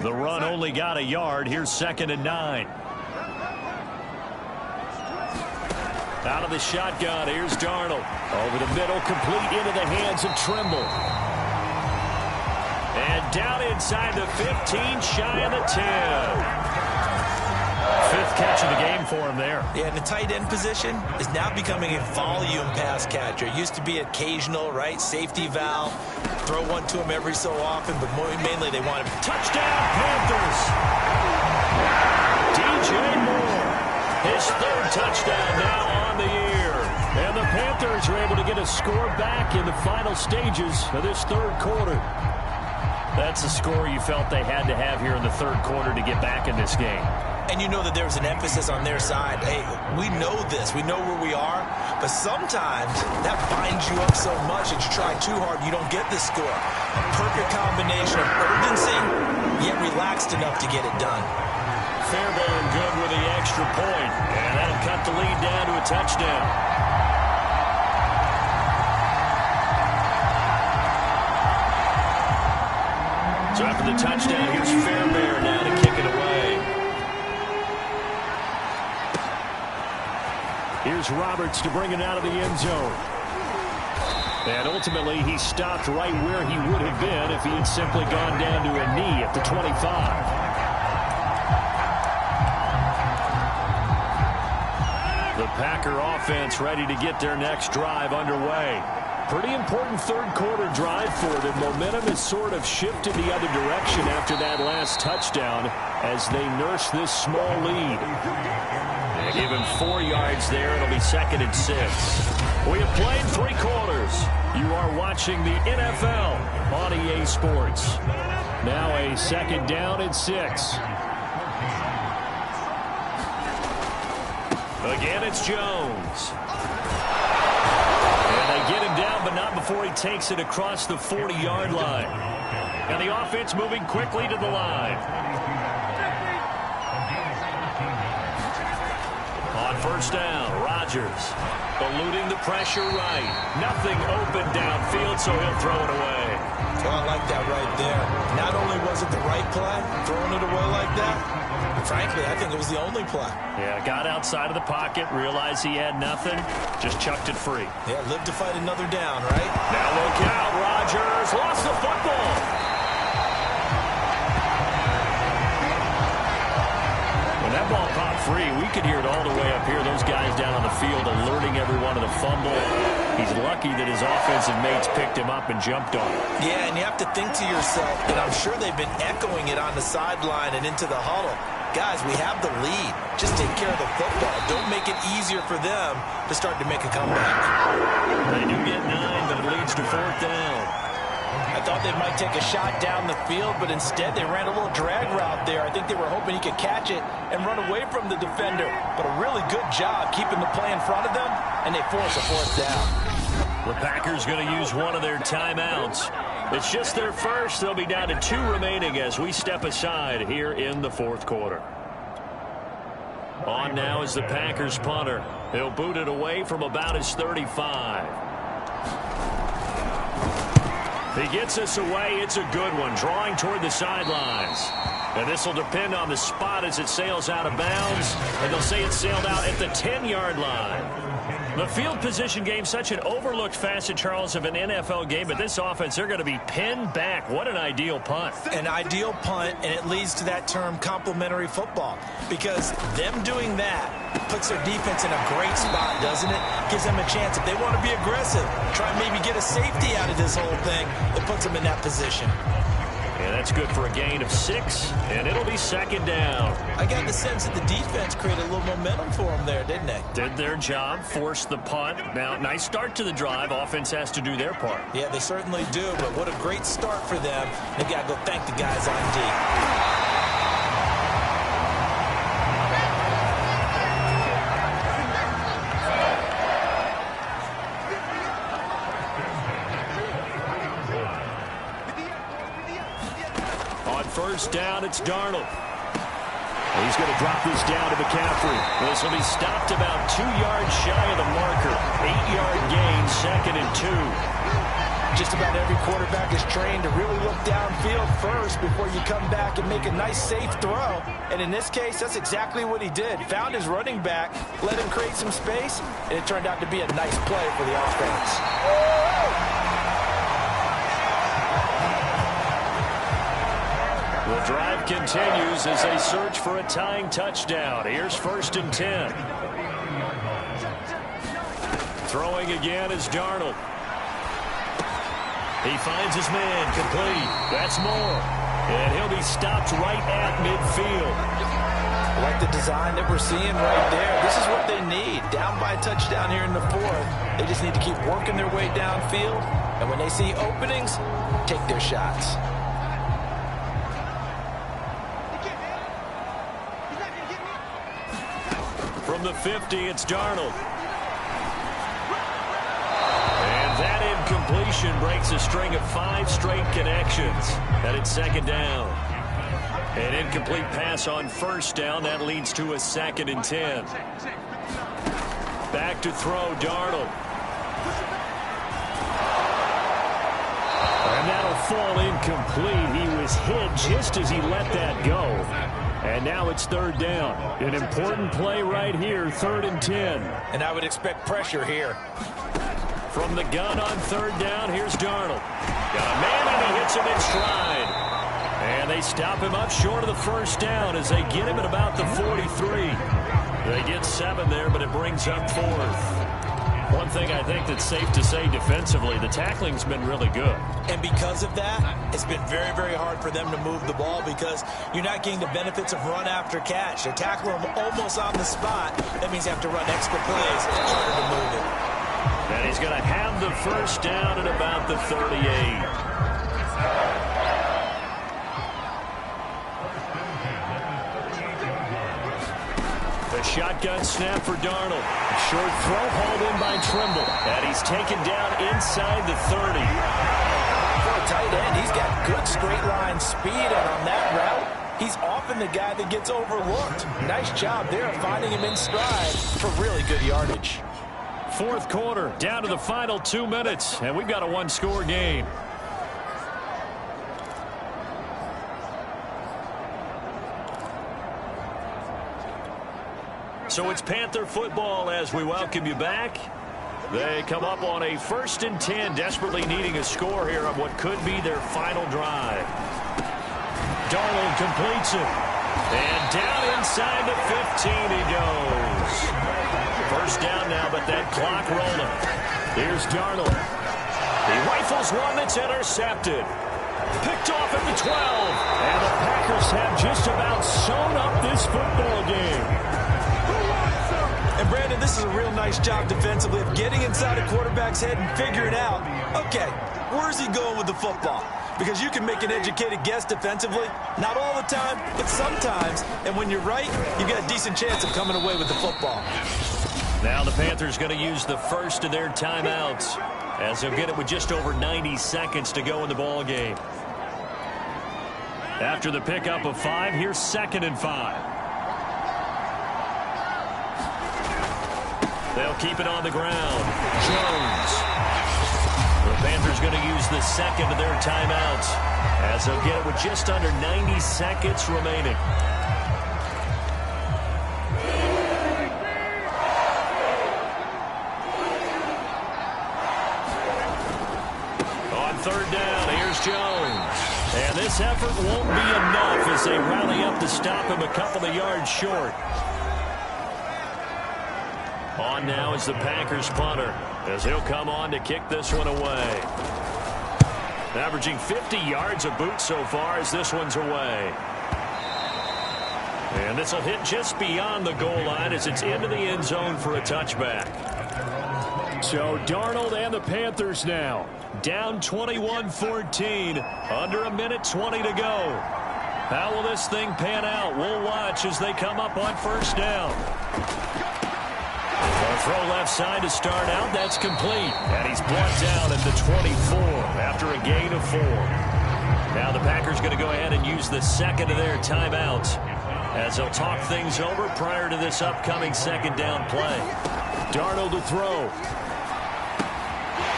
The run only got a yard. Here's 2nd and 9. Out of the shotgun, here's Darnold. Over the middle, complete into the hands of Trimble. And down inside the 15, shy of the 10. 5th catch of the game for him there. Yeah, and the tight end position is now becoming a volume pass catcher. It used to be occasional, right? Safety valve. Throw one to him every so often, but mainly they want him. Touchdown, Panthers! DJ Moore, his 3rd touchdown now on the year. And the Panthers are able to get a score back in the final stages of this 3rd quarter. That's a score you felt they had to have here in the 3rd quarter to get back in this game. And you know that there was an emphasis on their side. Hey, we know this. We know where we are. But sometimes that binds you up so much that you try too hard, you don't get the score. A perfect combination of urgency, yet relaxed enough to get it done. Fairbairn good with the extra point. And that'll cut the lead down to a touchdown. So after the touchdown, here's Fairbairn now to kick it away. Here's Roberts to bring it out of the end zone. And ultimately, he stopped right where he would have been if he had simply gone down to a knee at the 25. The Packer offense ready to get their next drive underway. Pretty important 3rd quarter drive for them. Momentum has sort of shifted the other direction after that last touchdown as they nurse this small lead. They give him 4 yards there. It'll be 2nd and 6. We have played 3 quarters. You are watching the NFL on EA Sports. Now a 2nd down and 6. Again, it's Jones. And they get him down, but not before he takes it across the 40-yard line. And the offense moving quickly to the line. On 1st down, Rodgers eluding the pressure right. Nothing open downfield, so he'll throw it away. Well, I like that right there. Not only was it the right play, throwing it away like that, but frankly, I think it was the only play. Yeah, got outside of the pocket, realized he had nothing, just chucked it free. Yeah, live to fight another down, right? Now look out, Rodgers lost the football. When that ball popped free, we could hear it all the way up here. Those guys down on the field alerting everyone of the fumble. He's lucky that his offensive mates picked him up and jumped on him. Yeah, and you have to think to yourself, and I'm sure they've been echoing it on the sideline and into the huddle. Guys, we have the lead. Just take care of the football. Don't make it easier for them to start to make a comeback. They do get 9, but it leads to 4th down. I thought they might take a shot down the field, but instead they ran a little drag route there. I think they were hoping he could catch it and run away from the defender. But a really good job keeping the play in front of them, and they force a 4th down. The Packers going to use one of their timeouts. It's just their first. They'll be down to 2 remaining as we step aside here in the 4th quarter. On now is the Packers punter. He'll boot it away from about his 35. He gets us away. It's a good one, drawing toward the sidelines. And this will depend on the spot as it sails out of bounds. And they'll say it sailed out at the 10-yard line. The field position game, such an overlooked facet, Charles, of an NFL game. But this offense, they're going to be pinned back. What an ideal punt. An ideal punt, and it leads to that term complementary football. Because them doing that puts their defense in a great spot, doesn't it? Gives them a chance. If they want to be aggressive, try and maybe get a safety out of this whole thing, it puts them in that position. And that's good for a gain of 6, and it'll be 2nd down. I got the sense that the defense created a little momentum for them there, didn't they? Did their job, forced the punt. Now, nice start to the drive. Offense has to do their part. Yeah, they certainly do, but what a great start for them. They've got to go thank the guys on D. first down. It's Darnold. He's going to drop this down to McCaffrey. This will be stopped about 2 yards shy of the marker. 8-yard gain, 2nd and 2. Just about every quarterback is trained to really look downfield first before you come back and make a nice, safe throw. And in this case, that's exactly what he did. Found his running back, let him create some space, and it turned out to be a nice play for the offense. The drive continues as they search for a tying touchdown. Here's 1st and 10. Throwing again is Darnold. He finds his man, complete. That's Moore. And he'll be stopped right at midfield. I like the design that we're seeing right there. This is what they need. Down by a touchdown here in the 4th. They just need to keep working their way downfield. And when they see openings, take their shots. From the 50, it's Darnold. And that incompletion breaks a string of 5 straight connections. And it's 2nd down. An incomplete pass on 1st down. That leads to a 2nd and 10. Back to throw, Darnold. And that'll fall incomplete. He was hit just as he let that go. And now it's 3rd down. An important play right here, 3rd and 10. And I would expect pressure here. From the gun on 3rd down, here's Darnold. Got a man and he hits him in stride. And they stop him up short of the 1st down as they get him at about the 43. They get 7 there, but it brings up 4th. One thing I think that's safe to say defensively, the tackling's been really good. And because of that, it's been very, very hard for them to move the ball because you're not getting the benefits of run after catch. They tackle them almost on the spot. That means they have to run extra plays in order to move it. And he's going to have the 1st down at about the 38. The shotgun snap for Darnold. Short throw hauled in by Trimble. And he's taken down inside the 30. For a tight end, he's got good straight line speed, and on that route, he's often the guy that gets overlooked. Nice job there of finding him in stride for really good yardage. 4th quarter, down to the final 2 minutes, and we've got a 1-score game. So it's Panther football as we welcome you back. They come up on a 1st and 10, desperately needing a score here on what could be their final drive. Darnold completes it. And down inside the 15 he goes. 1st down now, but that clock rolling. Here's Darnold. He rifles one that's intercepted. Picked off at the 12. And the Packers have just about sewn up this football game. And Brandon, this is a real nice job defensively of getting inside a quarterback's head and figuring out, okay, where's he going with the football? Because you can make an educated guess defensively, not all the time, but sometimes. And when you're right, you got a decent chance of coming away with the football. Now the Panthers going to use the first of their timeouts as they'll get it with just over 90 seconds to go in the ball game. After the pickup of 5, here's 2nd and 5. They'll keep it on the ground. Jones. The Panthers going to use the 2nd of their timeouts as they'll get it with just under 90 seconds remaining. On 3rd down, here's Jones. And this effort won't be enough as they rally up to stop him a couple of yards short. On now is the Packers punter as he'll come on to kick this one away. Averaging 50 yards a boot so far as this one's away. And this will hit just beyond the goal line as it's into the end zone for a touchback. So Darnold and the Panthers now down 21-14, under a minute 20 to go. How will this thing pan out? We'll watch as they come up on 1st down. A throw left side to start out. That's complete. And he's brought down at the 24 after a gain of 4. Now the Packers going to go ahead and use the second of their timeouts as they'll talk things over prior to this upcoming second down play. Darnold to throw.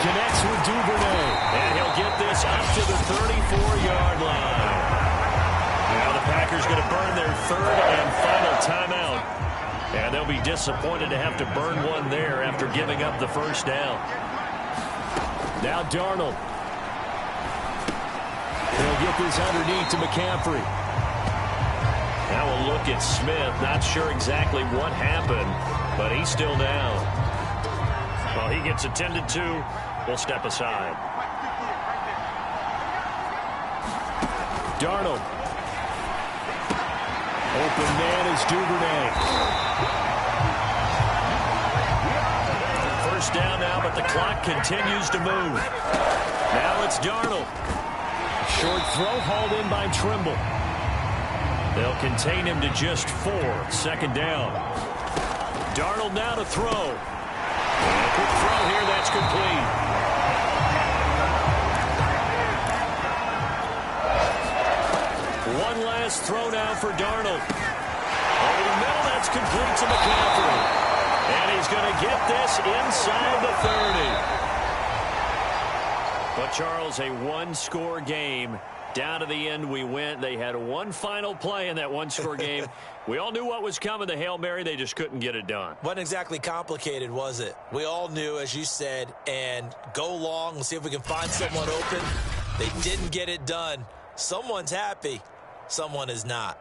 Connects with Duvernay. And he'll get this up to the 34-yard line. Now the Packers going to burn their third and final timeout. And they'll be disappointed to have to burn one there after giving up the first down. Now Darnold. He'll get this underneath to McCaffrey. Now we'll look at Smith. Not sure exactly what happened, but he's still down. Well, he gets attended to. We'll step aside. Darnold. Open man is Duvernay. First down now, but the clock continues to move. Now it's Darnold. Short throw hauled in by Trimble. They'll contain him to just 4. Second down. Darnold now to throw. And a quick throw here, that's complete. One last throw now for Darnold. Over the middle, that's complete to McCaffrey. And he's going to get this inside the 30. But, Charles, a one-score game. Down to the end we went. They had one final play in that one-score game. We all knew what was coming, the Hail Mary. They just couldn't get it done. Wasn't exactly complicated, was it? We all knew, as you said, and go long. We'll see if we can find someone open. They didn't get it done. Someone's happy. Someone is not.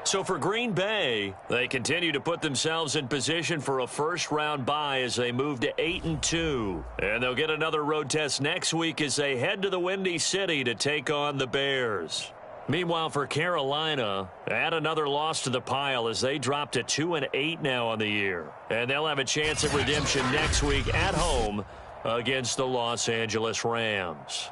So for Green Bay, they continue to put themselves in position for a first-round bye as they move to 8-2. And they'll get another road test next week as they head to the Windy City to take on the Bears. Meanwhile, for Carolina, add another loss to the pile as they drop to 2-8 now on the year. And they'll have a chance at redemption next week at home against the Los Angeles Rams.